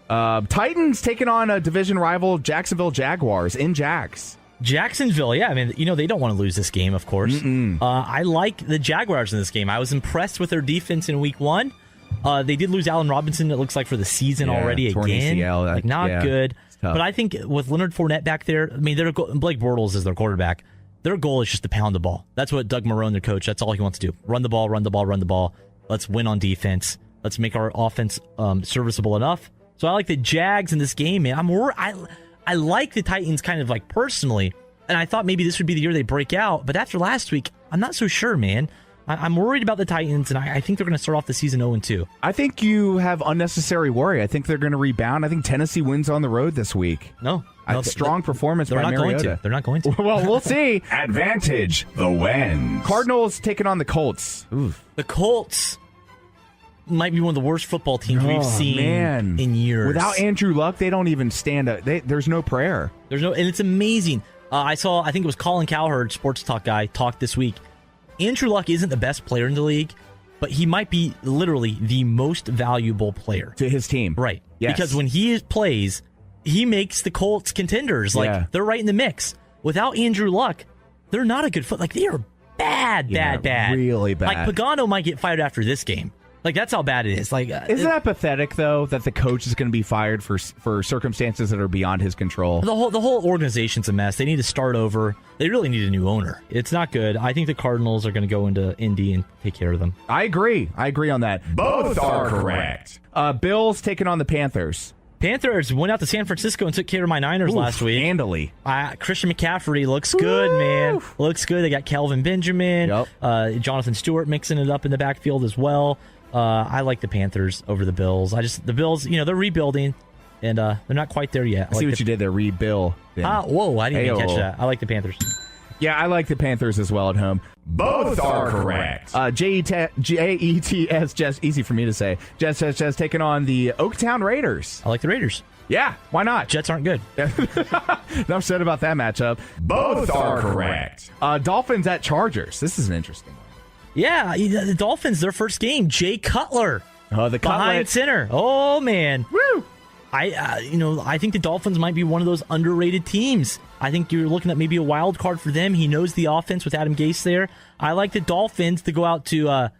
Titans taking on a division rival, Jacksonville Jaguars in Jags. Jacksonville, yeah. I mean, they don't want to lose this game, of course. I like the Jaguars in this game. I was impressed with their defense in week 1. They did lose Allen Robinson, it looks like, for the season already torn again. ACL, not good. But I think with Leonard Fournette back there, I mean, Blake Bortles is their quarterback. Their goal is just to pound the ball. That's what Doug Marrone, their coach, that's all he wants to do. Run the ball, run the ball, run the ball. Let's win on defense. Let's make our offense serviceable enough. So I like the Jags in this game, man. I like the Titans kind of like personally, and I thought maybe this would be the year they break out. But after last week, I'm not so sure, man. I'm worried about the Titans, and I think they're going to start off the season 0-2. I think you have unnecessary worry. I think they're going to rebound. I think Tennessee wins on the road this week. No, strong performance by Mariota. They're not going to. Well, we'll see. Advantage the Wenz. Cardinals taking on the Colts. Oof. The Colts might be one of the worst football teams we've seen in years. Without Andrew Luck, they don't even stand up. There's no prayer. And it's amazing. I think it was Colin Cowherd, sports talk guy, talked this week. Andrew Luck isn't the best player in the league, but he might be literally the most valuable player to his team. Right. Yes. Because when he plays, he makes the Colts contenders. Like, they're right in the mix. Without Andrew Luck, they're not a good foot. Like, they are bad. Really bad. Like, Pagano might get fired after this game. Like, that's how bad it is. Like, isn't that pathetic, though, that the coach is going to be fired for circumstances that are beyond his control? The whole organization's a mess. They need to start over. They really need a new owner. It's not good. I think the Cardinals are going to go into Indy and take care of them. I agree on that. Both are correct. Bills taking on the Panthers. Panthers went out to San Francisco and took care of my Niners last week. Handily. Christian McCaffrey looks good, man. Looks good. They got Kelvin Benjamin. Yep. Jonathan Stewart mixing it up in the backfield as well. I like the Panthers over the Bills. The Bills, they're rebuilding, and they're not quite there yet. I see what you did there, Bill. Whoa, I didn't even catch that. I like the Panthers. Yeah, I like the Panthers as well at home. Both are correct. Jets, just easy for me to say. Jets taking on the Oaktown Raiders. I like the Raiders. Yeah, why not? Jets aren't good. Enough said about that matchup. Both are correct. Dolphins at Chargers. This is an interesting one. Yeah, the Dolphins, their first game. Jay Cutler. The behind center. Oh, man. Woo! I think the Dolphins might be one of those underrated teams. I think you're looking at maybe a wild card for them. He knows the offense with Adam Gase there. I like the Dolphins to go out to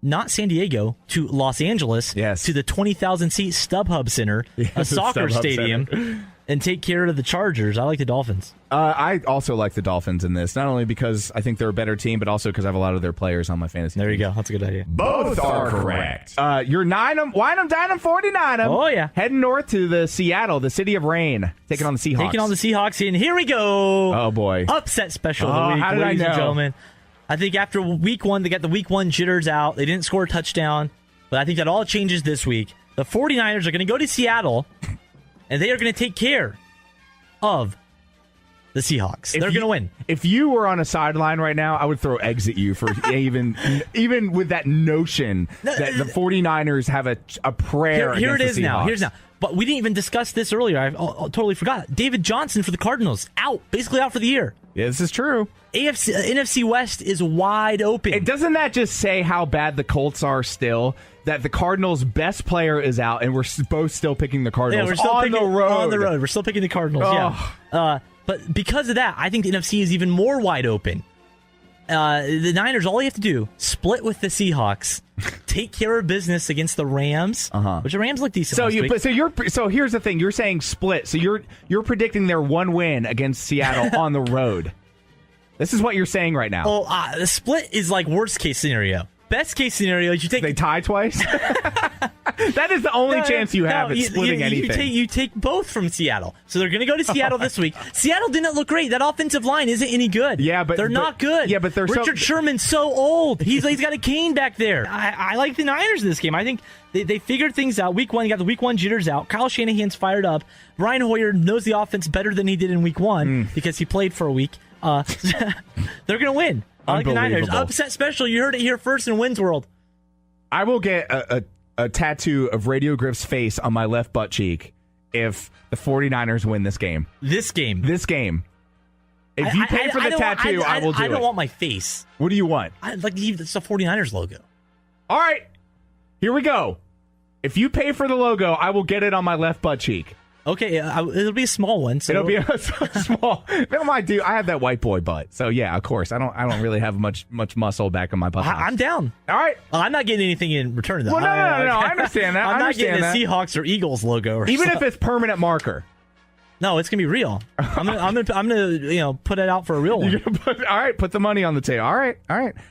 not San Diego, to Los Angeles, to the 20,000-seat StubHub Center, a soccer stadium, and take care of the Chargers. I like the Dolphins. I also like the Dolphins in this, not only because I think they're a better team, but also because I have a lot of their players on my fantasy There you teams. go. That's a good idea. Both are correct. You're wine 'em, 49 'em. Oh, yeah. Heading north to Seattle, the city of rain, taking on the Seahawks. Taking on the Seahawks, and here we go. Oh, boy. Upset special of the week, how did ladies I know? and gentlemen. I think after week 1, they got the week 1 jitters out. They didn't score a touchdown, but I think that all changes this week. The 49ers are going to go to Seattle, and they are going to take care of the Seahawks. They're going to win. If you were on a sideline right now, I would throw eggs at you for even with that notion that the 49ers have a prayer Here it against is the now. Seahawks. Here's now. But we didn't even discuss this earlier. I totally forgot. David Johnson for the Cardinals, out. Basically out for the year. Yeah, this is true. NFC West is wide open. Doesn't that just say how bad the Colts are still? That the Cardinals' best player is out, and we're both still picking the Cardinals we're still on the road. On the road. We're still picking the Cardinals, yeah. But because of that, I think the NFC is even more wide open. The Niners, all you have to do, split with the Seahawks, take care of business against the Rams, which the Rams look decent last week. So here's the thing: you're saying split. So you're predicting their one win against Seattle on the road. This is what you're saying right now. Oh, the split is like worst case scenario. Best case scenario is you take. They tie twice. That is the only chance you have at splitting anything. You take both from Seattle. So they're going to go to Seattle this week. Seattle didn't look great. That offensive line isn't any good. Yeah, but they're not good. Yeah, but Richard Sherman's so old. He's got a cane back there. I like the Niners in this game. I think they figured things out. Week 1, you got the Week 1 jitters out. Kyle Shanahan's fired up. Brian Hoyer knows the offense better than he did in Week 1 because he played for a week. They're going to win. I like the Niners. Upset special. You heard it here first in Wenz World. I will get a tattoo of Radio Griff's face on my left butt cheek if the 49ers win this game. This game. If you pay for the tattoo, I will do it. I don't want my face. What do you want? I'd like to leave the 49ers logo. All right. Here we go. If you pay for the logo, I will get it on my left butt cheek. Okay, it'll be a small one. So. It'll be a small. I have that white boy butt, so yeah, of course. I don't really have much muscle back in my butt. I'm down. All right, I'm not getting anything in return. Though. Well, no. I understand that. I'm not getting a Seahawks or Eagles logo, even if it's permanent marker. No, it's gonna be real. I'm gonna put it out for a real one. All right, put the money on the table. All right.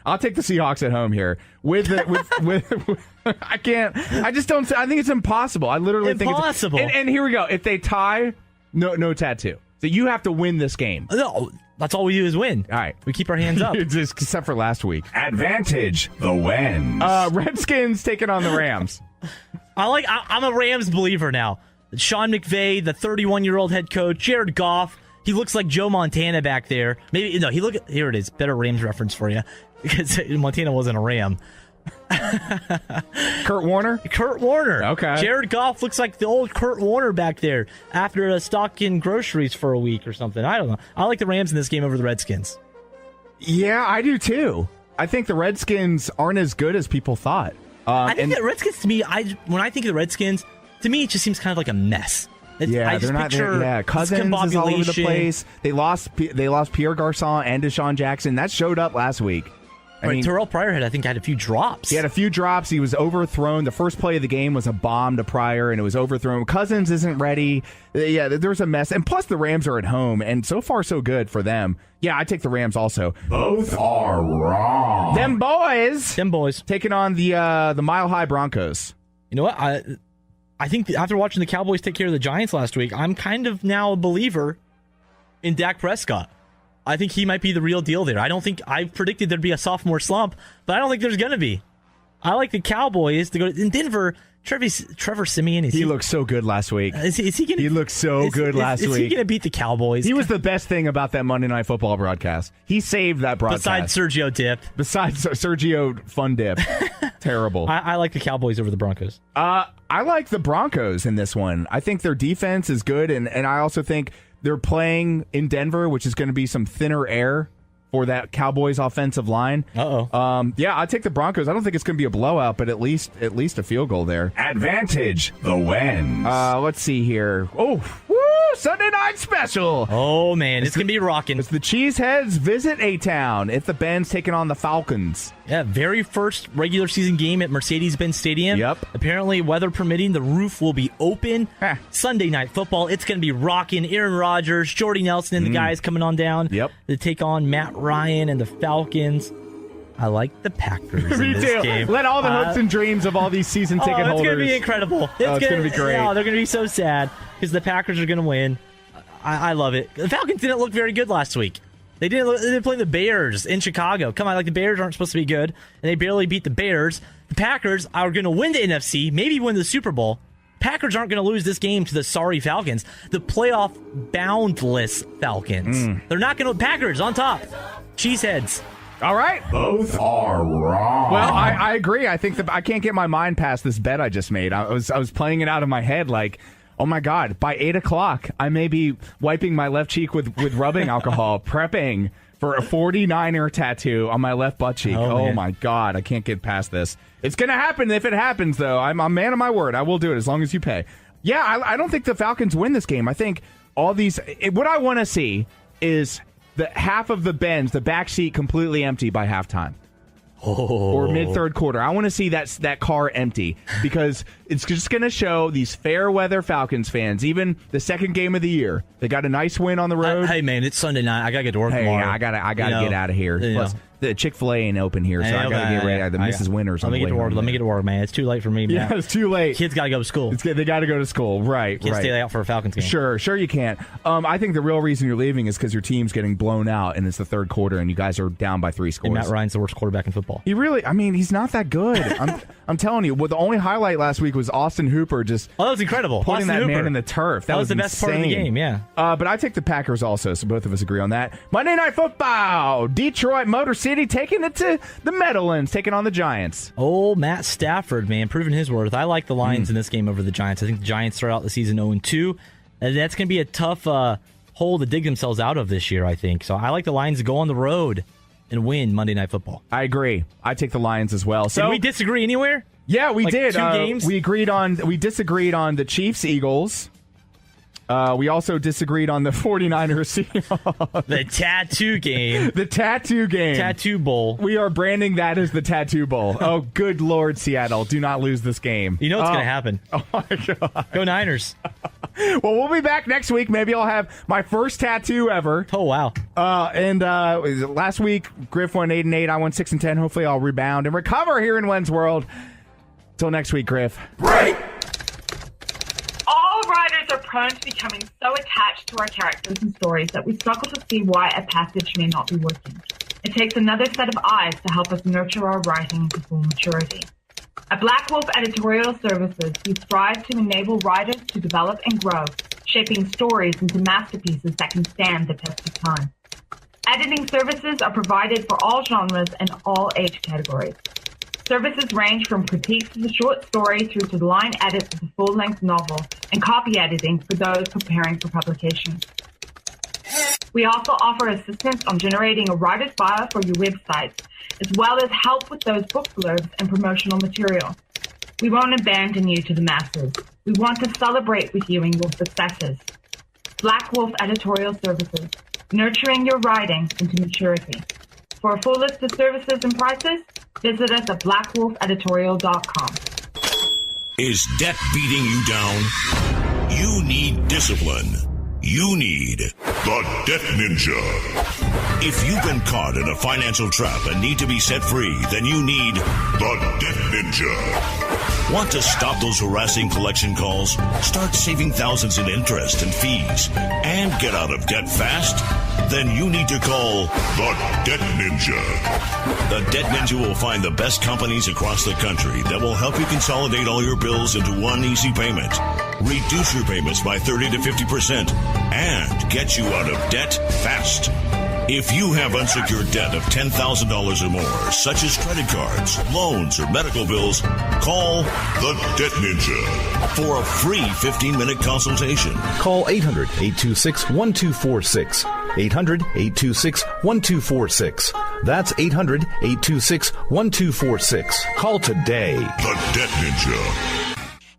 I'll take the Seahawks at home here. With I can't. I just don't. I think it's impossible. I literally think it's impossible. And here we go. If they tie, no tattoo. So you have to win this game. No, that's all we do is win. All right, we keep our hands up. Except for last week. Advantage the Wenz. Redskins taking on the Rams. I'm a Rams believer now. Sean McVay, the 31-year-old head coach, Jared Goff. He looks like Joe Montana back there. Here it is. Better Rams reference for you because Montana wasn't a Ram. Kurt Warner. Okay. Jared Goff looks like the old Kurt Warner back there after stocking groceries for a week or something. I don't know. I like the Rams in this game over the Redskins. Yeah, I do too. I think the Redskins aren't as good as people thought. I think the Redskins, to me, when I think of the Redskins, to me, it just seems kind of like a mess. They're not there. Yeah, Cousins is all over the place. They lost Pierre Garçon and Deshaun Jackson. That showed up last week. I mean, Terrell Pryor had a few drops. He had a few drops. He was overthrown. The first play of the game was a bomb to Pryor, and it was overthrown. Cousins isn't ready. Yeah, there's a mess. And plus, the Rams are at home, and so far, so good for them. Yeah, I take the Rams also. Both are wrong. Them boys. Taking on the Mile High Broncos. You know what? I think after watching the Cowboys take care of the Giants last week, I'm kind of now a believer in Dak Prescott. I think he might be the real deal there. I predicted there'd be a sophomore slump, but I don't think there's going to be. I like the Cowboys to go in Denver. Trevor Siemian. He looked so good last week. He looked so good last week. Is he going to beat the Cowboys? He was the best thing about that Monday Night Football broadcast. He saved that broadcast. Besides Sergio Dip. Besides Sergio Fun Dip. Terrible. I like the Cowboys over the Broncos. I like the Broncos in this one. I think their defense is good, and I also think they're playing in Denver, which is going to be some thinner air for that Cowboys offensive line. Yeah, I take the Broncos. I don't think it's going to be a blowout, but at least a field goal there. Advantage the Wenz. Let's see here. Oh, woo! Sunday night special. Oh man, it's going to be rocking. It's the Cheeseheads visit A-Town. It's the Benz taking on the Falcons. Yeah, very first regular season game at Mercedes-Benz Stadium. Yep. Apparently, weather permitting, the roof will be open. Sunday night football. It's going to be rocking. Aaron Rodgers, Jordy Nelson, and the guys coming on down. Yep. To take on Matt Ryan and the Falcons. I like the Packers in this game. Let all the hopes and dreams of all these season ticket holders. It's going to be incredible. It's going to be great. No, they're going to be so sad because the Packers are going to win. I love it. The Falcons didn't look very good last week. They didn't play the Bears in Chicago. Come on, the Bears aren't supposed to be good, and they barely beat the Bears. The Packers are going to win the NFC, maybe win the Super Bowl. Packers aren't going to lose this game to the sorry Falcons, the playoff boundless Falcons. They're not going to. Packers on top. Cheeseheads. All right. Both are wrong. Well, I agree. I think I can't get my mind past this bet I just made. I was playing it out of my head like, oh my God, by 8 o'clock, I may be wiping my left cheek with rubbing alcohol, prepping for a 49er tattoo on my left butt cheek. Oh my God, I can't get past this. It's going to happen if it happens, though. I'm a man of my word. I will do it as long as you pay. Yeah, I don't think the Falcons win this game. I think all these... What I want to see is the half of the Benz, the back seat, completely empty by halftime. Or mid-third quarter. I want to see that car empty because it's just going to show these fair weather Falcons fans, even the second game of the year, they got a nice win on the road. Hey man, it's Sunday night. I gotta get to work tomorrow. I gotta get out of here. The Chick-fil-A ain't open here, so I got to get ready. The Mrs. Winters. Let me get to work. Let me get to work, man. It's too late for me, man. Yeah, it's too late. Kids got to go to school. They got to go to school, right? Can't stay out for a Falcons game. Sure you can't. I think the real reason you're leaving is because your team's getting blown out, and it's the third quarter, and you guys are down by 3 scores. And Matt Ryan's the worst quarterback in football. He's not that good. I'm telling you. Well, the only highlight last week was Austin Hooper just. Oh, that was incredible. Putting Austin that Hooper man in the turf. That was the best part of the game. Yeah. But I take the Packers also, so both of us agree on that. Monday Night Football. Detroit Motor City taking it to the Meadowlands, taking on the Giants. Oh, Matt Stafford, man, proving his worth. I like the Lions in this game over the Giants. I think the Giants start out the season 0-2. And that's going to be a tough hole to dig themselves out of this year, I think. So I like the Lions to go on the road and win Monday Night Football. I agree. I take the Lions as well. So did we disagree anywhere? Yeah, we did. 2 games? We disagreed on the Chiefs Eagles. We also disagreed on the 49ers Seahawks. The tattoo game. The tattoo game. Tattoo Bowl. We are branding that as the Tattoo Bowl. Oh, good Lord, Seattle. Do not lose this game. You know what's going to happen. Oh, my God. Go Niners. Well, we'll be back next week. Maybe I'll have my first tattoo ever. Oh, wow. And last week, Griff won 8-8. I won 6-10. Hopefully I'll rebound and recover here in Wenz World. Till next week, Griff. Break! All writers are prone to becoming so attached to our characters and stories that we struggle to see why a passage may not be working. It takes another set of eyes to help us nurture our writing to full maturity. At Black Wolf Editorial Services, we strive to enable writers to develop and grow, shaping stories into masterpieces that can stand the test of time. Editing services are provided for all genres and all age categories. Services range from critiques of the short story through to line edits of the full-length novel and copy editing for those preparing for publication. We also offer assistance on generating a writer's bio for your websites, as well as help with those book blurbs and promotional material. We won't abandon you to the masses. We want to celebrate with you in your successes. Black Wolf Editorial Services, nurturing your writing into maturity. For a full list of services and prices, visit us at blackwolfeditorial.com. Is debt beating you down? You need discipline. You need the Debt Ninja. If you've been caught in a financial trap and need to be set free, then you need the Debt Ninja. Want to stop those harassing collection calls? Start saving thousands in interest and fees and get out of debt fast? Then you need to call the Debt Ninja. The Debt Ninja will find the best companies across the country that will help you consolidate all your bills into one easy payment, reduce your payments by 30 to 50%, and get you out of debt fast. If you have unsecured debt of $10,000 or more, such as credit cards, loans, or medical bills, call the Debt Ninja for a free 15-minute consultation. Call 800-826-1246. 800-826-1246. That's 800-826-1246. Call today. The Debt Ninja.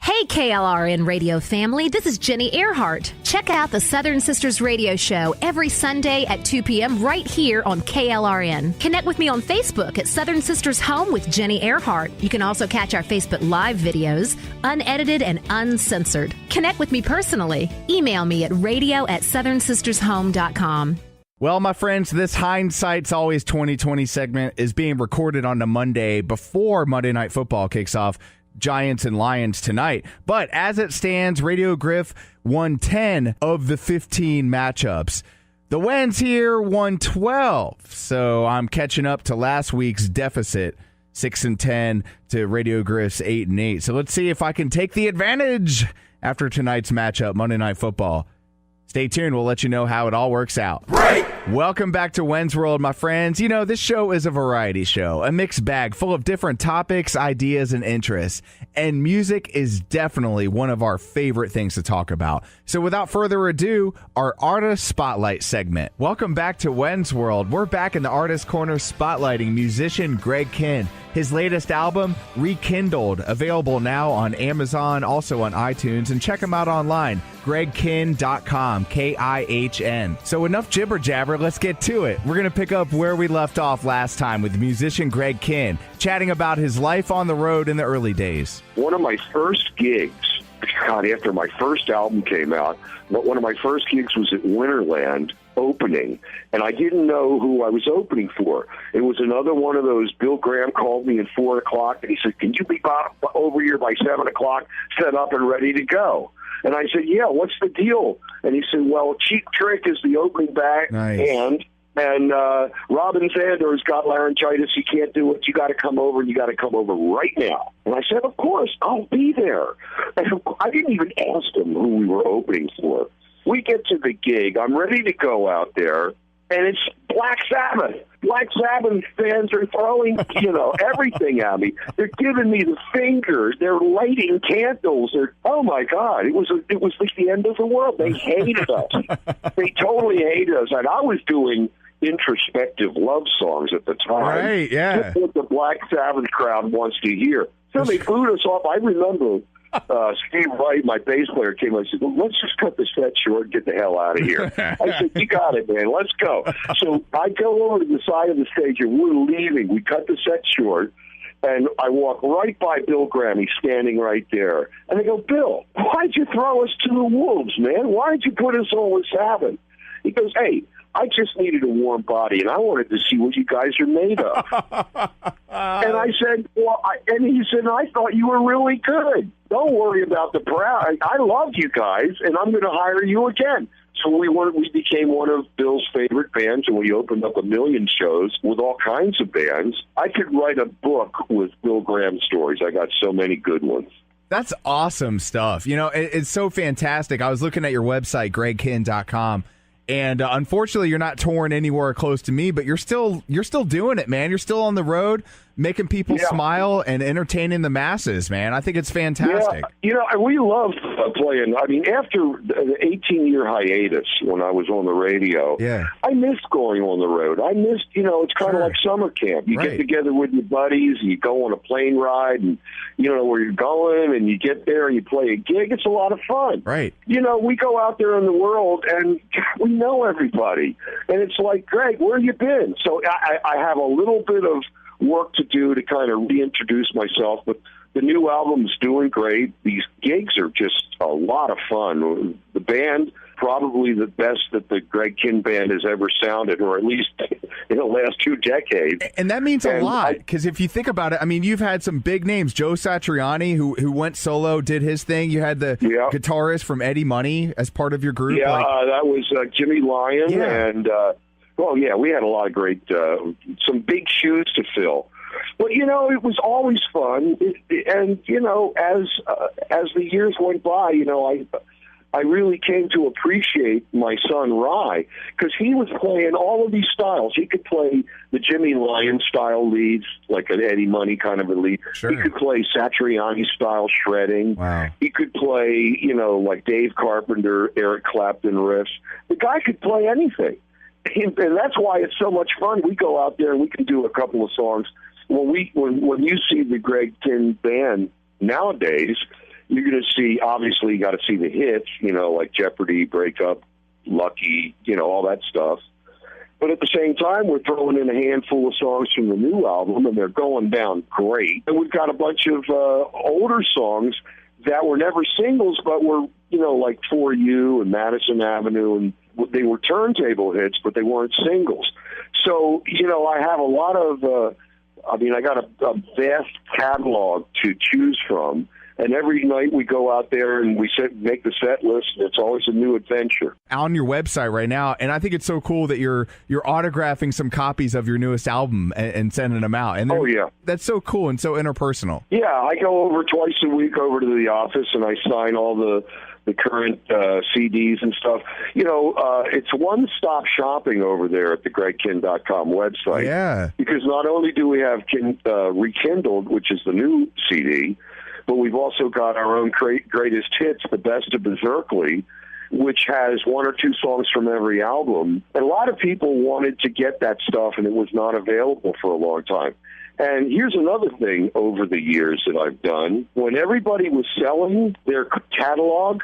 Hey, KLRN Radio family, this is Jenny Earhart. Check out the Southern Sisters Radio Show every Sunday at 2 p.m. right here on KLRN. Connect with me on Facebook at Southern Sisters Home with Jenny Earhart. You can also catch our Facebook Live videos, unedited and uncensored. Connect with me personally. Email me at radio@southernsistershome.com. Well, my friends, this Hindsight's Always 2020 segment is being recorded on the Monday before Monday Night Football kicks off. Giants and Lions tonight. But as it stands, Radio Griff won 10 of the 15 matchups. The Wenz here won 12. So I'm catching up to last week's deficit, 6-10 to Radio Griff's 8-8. So let's see if I can take the advantage after tonight's matchup, Monday Night Football. Stay tuned. We'll let you know how it all works out. Break! Welcome back to Wenz World, my friends. You know, this show is a variety show, a mixed bag full of different topics, ideas, and interests. And music is definitely one of our favorite things to talk about. So without further ado, our Artist Spotlight segment. Welcome back to Wenz World. We're back in the Artist Corner spotlighting musician Greg Kihn. His latest album, Rekindled, available now on Amazon, also on iTunes, and check him out online, gregkihn.com, K-I-H-N. So enough jibber jabber, let's get to it. We're going to pick up where we left off last time with musician Greg Kihn, chatting about his life on the road in the early days. One of my first gigs, God, after my first album came out, one of my first gigs was at Winterland opening, and I didn't know who I was opening for. It was another one of those. Bill Graham called me at 4 o'clock, and he said, "Can you be over here by 7 o'clock, set up and ready to go?" And I said, "Yeah, what's the deal?" And he said, "Well, Cheap Trick is the opening band, and Robin Zander's got laryngitis. He can't do it. You got to come over, and you got to come over right now." And I said, "Of course, I'll be there." And I didn't even ask him who we were opening for. We get to the gig. I'm ready to go out there, and it's Black Sabbath. Black Sabbath fans are throwing, everything at me. They're giving me the finger. They're lighting candles. Oh my God! It was like the end of the world. They hated us. They totally hated us, and I was doing introspective love songs at the time. Right? Yeah. That's what the Black Sabbath crowd wants to hear. So they booed us off. I remember. Steve Wright, my bass player, came and said, "Well, let's just cut the set short and get the hell out of here." I said, "You got it, man. Let's go." So I go over to the side of the stage, and we're leaving. We cut the set short, and I walk right by Bill Graham. He's standing right there. And I go, "Bill, why'd you throw us to the wolves, man? Why'd you put us on with Sabbath?" He goes, "Hey, I just needed a warm body, and I wanted to see what you guys are made of." And I said, and he said, "I thought you were really good. Don't worry about the proud. I love you guys, and I'm going to hire you again." So we became one of Bill's favorite bands, and we opened up 1 million shows with all kinds of bands. I could write a book with Bill Graham stories. I got so many good ones. That's awesome stuff. It's so fantastic. I was looking at your website, gregkinn.com. And unfortunately, you're not touring anywhere close to me, but you're still doing it, man. You're still on the road, making people smile and entertaining the masses, man. I think it's fantastic. Yeah, we love playing. I mean, after the 18-year hiatus when I was on the radio, I missed going on the road. I missed, it's kind of like summer camp. You get together with your buddies, you go on a plane ride, and you know where you're going, and you get there and you play a gig. It's a lot of fun. Right. We go out there in the world, and we know everybody. And it's like, "Greg, where you been?" So I have a little bit of work to do to kind of reintroduce myself, but the new album's doing great. These gigs are just a lot of fun. The band, probably the best that the Greg Kinn Band has ever sounded, or at least in the last 2 decades. And that means a lot, because if you think about it, I mean, you've had some big names. Joe Satriani, who went solo, did his thing. You had the guitarist from Eddie Money as part of your group. Yeah, that was Jimmy Lyon, and we had a lot of great, some big shoes to fill. But, it was always fun. And, as the years went by, I really came to appreciate my son, Rye, because he was playing all of these styles. He could play the Jimmy Lyon style leads, like an Eddie Money kind of a lead. Sure. He could play Satriani style shredding. Wow. He could play, like Dave Carpenter, Eric Clapton riffs. The guy could play anything. And that's why it's so much fun. We go out there and we can do a couple of songs. When you see the Greg Kinn Band nowadays, you're going to see, obviously, you got to see the hits, like Jeopardy, Break Up, Lucky, all that stuff. But at the same time, we're throwing in a handful of songs from the new album, and they're going down great. And we've got a bunch of older songs that were never singles, but were, like For You and Madison Avenue, and they were turntable hits, but they weren't singles. So, I have a lot of, I got a vast catalog to choose from. And every night we go out there and we make the set list, and it's always a new adventure. On your website right now, and I think it's so cool that you're autographing some copies of your newest album and sending them out. And that's so cool and so interpersonal. Yeah, I go over twice a week over to the office and I sign all the current CDs and stuff. It's one-stop shopping over there at the gregkinn.com website. Yeah. Because not only do we have Rekindled, which is the new CD, but we've also got our own greatest hits, The Best of Berserkly, which has 1 or 2 songs from every album. And a lot of people wanted to get that stuff, and it was not available for a long time. And here's another thing over the years that I've done. When everybody was selling their catalog,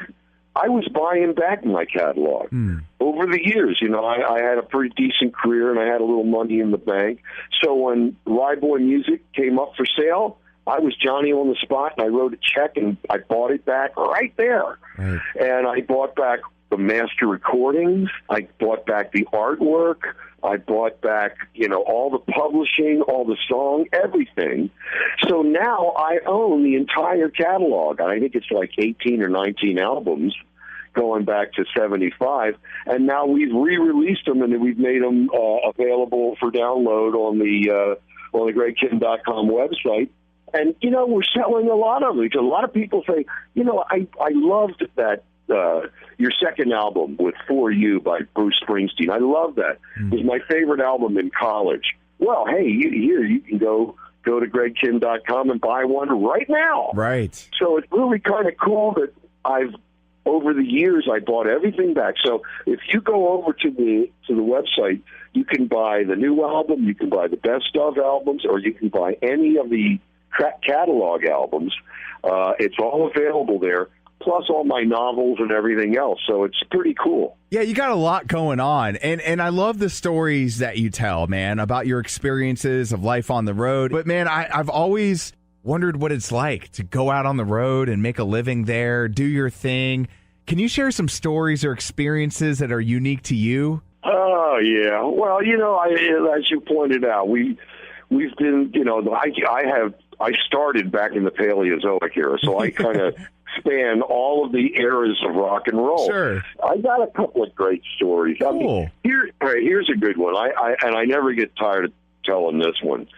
I was buying back my catalog. Over the years, I had a pretty decent career, and I had a little money in the bank. So when Rye Boy Music came up for sale, I was Johnny on the spot, and I wrote a check, and I bought it back right there. Right. And I bought back the master recordings. I bought back the artwork. I bought back, all the publishing, all the song, everything. So now I own the entire catalog. I think it's like 18 or 19 albums going back to 75. And now we've re-released them and we've made them available for download on the GregKim.com website. And, we're selling a lot of them because a lot of people say, I loved that. Your second album with For You by Bruce Springsteen. I love that. It was my favorite album in college. Well, hey, you can go to GregKim.com and buy one right now. Right. So it's really kind of cool that over the years, I bought everything back. So if you go over to the website, you can buy the new album, you can buy the best of albums, or you can buy any of the catalog albums. It's all available there, plus all my novels and everything else. So it's pretty cool. Yeah, you got a lot going on. And I love the stories that you tell, man, about your experiences of life on the road. But, man, I've always wondered what it's like to go out on the road and make a living there, do your thing. Can you share some stories or experiences that are unique to you? Oh, yeah. Well, as you pointed out, we've been, I started back in the Paleozoic era, so I kind of span all of the eras of rock and roll. Sure. I got a couple of great stories. Cool. Here's a good one. I never get tired of telling this one.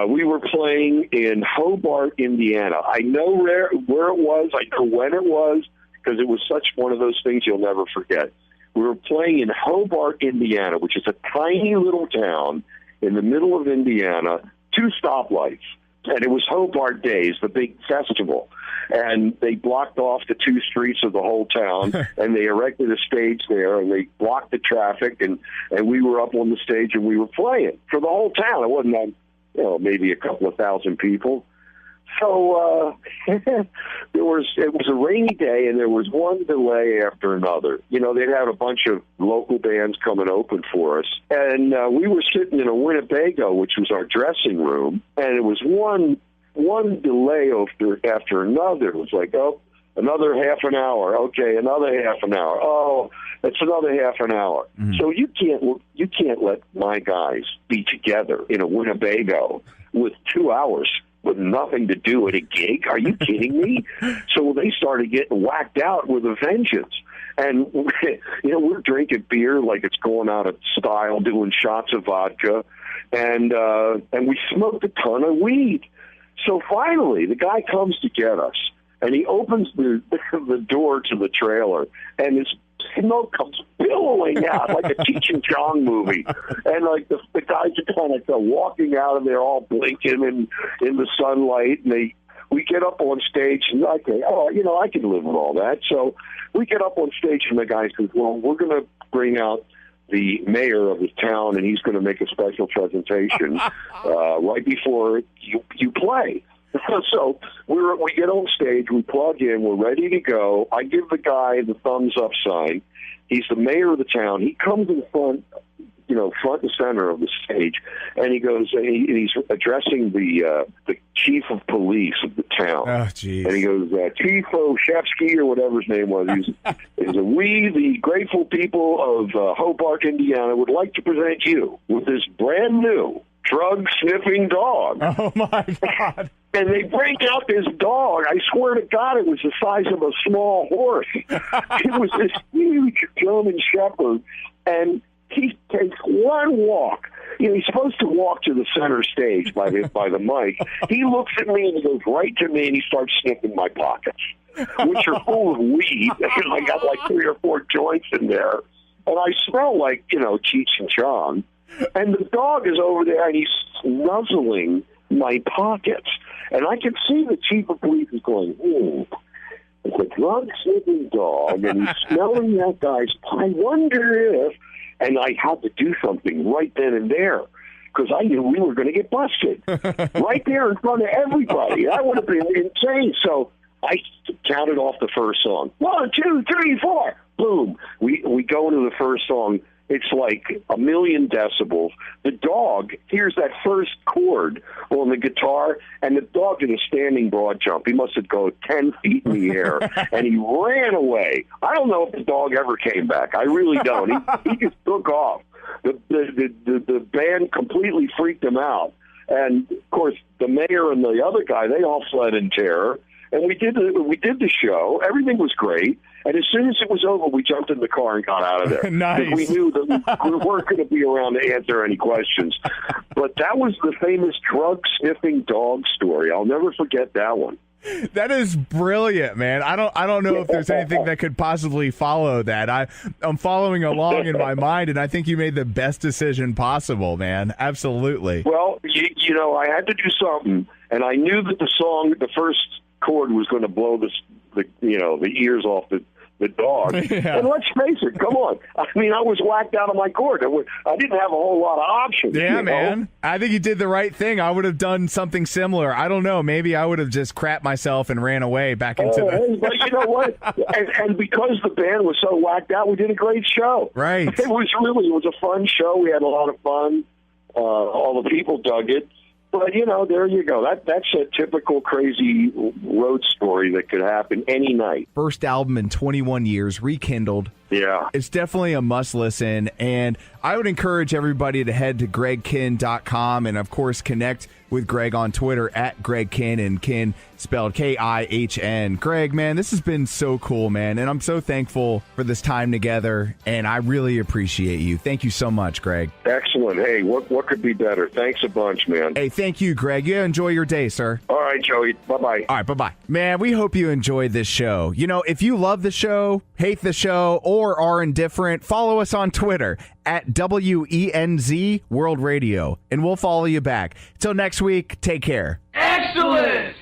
We were playing in Hobart, Indiana. I know where it was. I know when it was because it was such one of those things you'll never forget. We were playing in Hobart, Indiana, which is a tiny little town in the middle of Indiana, 2 stoplights. And it was Hobart Days, the big festival. And they blocked off the 2 streets of the whole town, and they erected a stage there, and they blocked the traffic, and we were up on the stage, and we were playing for the whole town. It wasn't, maybe a couple of thousand people. So it was a rainy day, and there was one delay after another. They'd have a bunch of local bands come and open for us. And we were sitting in a Winnebago, which was our dressing room, and it was one delay after another. It was like, another half an hour. Okay, another half an hour. Oh, it's another half an hour. Mm-hmm. So you can't let my guys be together in a Winnebago with 2 hours with nothing to do at a gig. Are you kidding me? So they started getting whacked out with a vengeance. And, we're drinking beer like it's going out of style, doing shots of vodka. And we smoked a ton of weed. So finally, the guy comes to get us, and he opens the door to the trailer, and his smoke comes billowing out like a Cheech and Chong movie. And like the guys are kind of walking out of there all blinking in the sunlight, and we get up on stage, and I can live with all that. So we get up on stage, and the guy says, well, we're going to bring out the mayor of the town, and he's going to make a special presentation right before you play. So we get on stage, we plug in, we're ready to go. I give the guy the thumbs up sign. He's the mayor of the town. He comes in front and center of the stage, and he goes, and he's addressing the chief of police of the town. Oh, geez. And he goes, Chief Oshevsky, or whatever his name was. We, the grateful people of Hobart, Indiana, would like to present you with this brand new drug-sniffing dog. Oh, my God. And they break out this dog. I swear to God, it was the size of a small horse. It was this huge German Shepherd, and he takes one walk. He's supposed to walk to the center stage by the mic. He looks at me and he goes right to me, and he starts sniffing my pockets, which are full of weed. I got like 3 or 4 joints in there, and I smell like Cheech and Chong. And the dog is over there, and he's nuzzling my pockets. And I can see the chief of police is going, it's a drug-sniffing dog, and he's smelling that guy's. I wonder if, and I had to do something right then and there because I knew we were going to get busted right there in front of everybody. That would have been insane. So I counted off the first song. 1, 2, 3, 4. Boom. We go into the first song. It's like a million decibels. The dog hears that first chord on the guitar, and the dog did a standing broad jump. He must have gone 10 feet in the air, and he ran away. I don't know if the dog ever came back. I really don't. He just took off. The band completely freaked him out. And, of course, the mayor and the other guy, they all fled in terror. And we did the show. Everything was great. And as soon as it was over, we jumped in the car and got out of there. Nice. We knew that we weren't going to be around to answer any questions. But that was the famous drug-sniffing dog story. I'll never forget that one. That is brilliant, man. I don't know if there's anything that could possibly follow that. I'm following along in my mind, and I think you made the best decision possible, man. Absolutely. Well, you know, I had to do something, and I knew that the song, the first chord, was going to blow the ears off the dog. Yeah. And let's face it, come on. I mean, I was whacked out of my cord. I didn't have a whole lot of options. Yeah, you man. know? I think you did the right thing. I would have done something similar. I don't know. Maybe I would have just crapped myself and ran away back into the... But you know what? And because the band was so whacked out, we did a great show. Right. It was a fun show. We had a lot of fun. All the people dug it. But, you know, there you go. That's a typical crazy road story that could happen any night. First album in 21 years, rekindled. Yeah. It's definitely a must listen. And I would encourage everybody to head to gregkin.com and, of course, connect with Greg on Twitter at GregKin, and Kin spelled K-I-H-N. Greg, man, this has been so cool, man. And I'm so thankful for this time together. And I really appreciate you. Thank you so much, Greg. Excellent. Hey, what could be better? Thanks a bunch, man. Hey, thank you, Greg. You enjoy your day, sir. All right, Joey. Bye-bye. All right, bye-bye. Man, we hope you enjoyed this show. You know, if you love the show, hate the show, or are indifferent, follow us on Twitter at WENZ World Radio, and we'll follow you back. Till next week, take care. Excellent!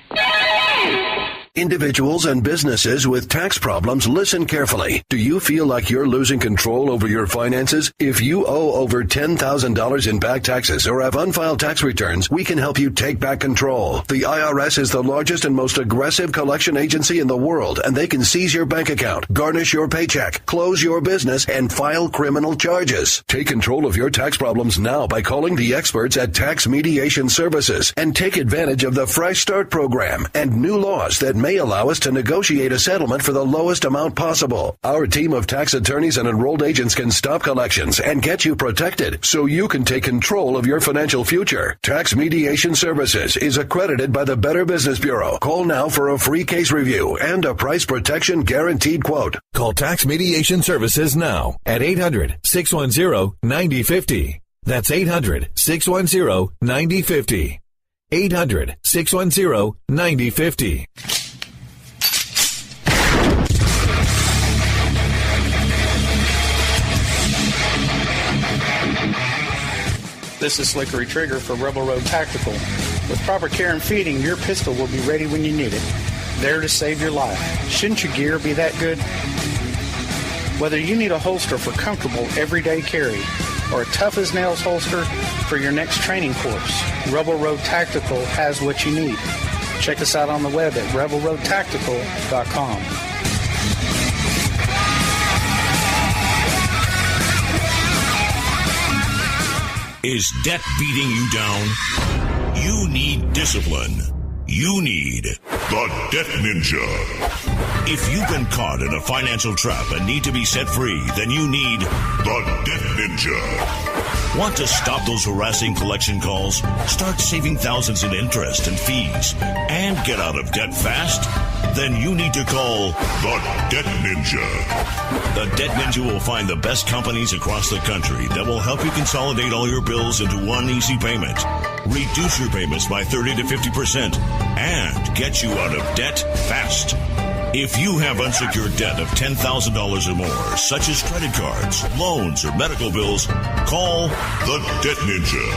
Individuals and businesses with tax problems, listen carefully. Do you feel like you're losing control over your finances? If you owe over $10,000 in back taxes or have unfiled tax returns, we can help you take back control. The IRS is the largest and most aggressive collection agency in the world, and they can seize your bank account, garnish your paycheck, close your business, and file criminal charges. Take control of your tax problems now by calling the experts at Tax Mediation Services and take advantage of the Fresh Start program and new laws that may allow us to negotiate a settlement for the lowest amount possible. Our team of tax attorneys and enrolled agents can stop collections and get you protected so you can take control of your financial future. Tax Mediation Services is accredited by the Better Business Bureau. Call now for a free case review and a price protection guaranteed quote. Call Tax Mediation Services now at 800-610-9050. That's 800-610-9050. 800-610-9050. This is Slickery Trigger for Rebel Road Tactical. With proper care and feeding, your pistol will be ready when you need it, there to save your life. Shouldn't your gear be that good? Whether you need a holster for comfortable everyday carry or a tough-as-nails holster for your next training course, Rebel Road Tactical has what you need. Check us out on the web at rebelroadtactical.com. Is debt beating you down? You need discipline. You need the Debt Ninja. If you've been caught in a financial trap and need to be set free, then you need the Debt Ninja. Want to stop those harassing collection calls, start saving thousands in interest and fees, and get out of debt fast? Then you need to call the Debt Ninja. The Debt Ninja will find the best companies across the country that will help you consolidate all your bills into one easy payment, reduce your payments by 30 to 50%, and get you out of debt fast. If you have unsecured debt of $10,000 or more, such as credit cards, loans, or medical bills, call the Debt Ninja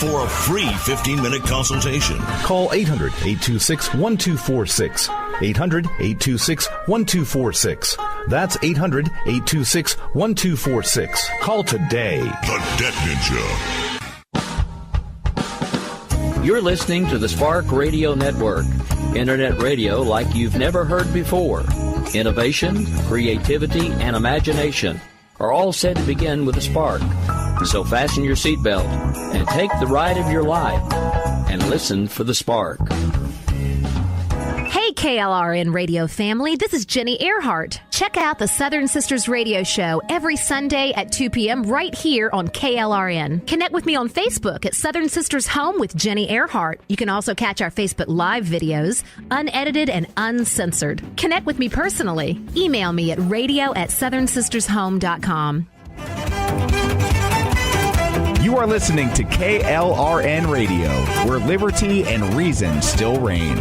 for a free 15-minute consultation. Call 800-826-1246. 800-826-1246. That's 800-826-1246. Call today. The Debt Ninja. You're listening to the Spark Radio Network, internet radio like you've never heard before. Innovation, creativity, and imagination are all said to begin with a spark. So fasten your seatbelt and take the ride of your life and listen for the spark. Hey, KLRN Radio family, this is Jenny Earhart. Check out the Southern Sisters Radio Show every Sunday at 2 p.m. right here on KLRN. Connect with me on Facebook at Southern Sisters Home with Jenny Earhart. You can also catch our Facebook Live videos, unedited and uncensored. Connect with me personally. Email me at radio@southernsistershome.com. You are listening to KLRN Radio, where liberty and reason still reign.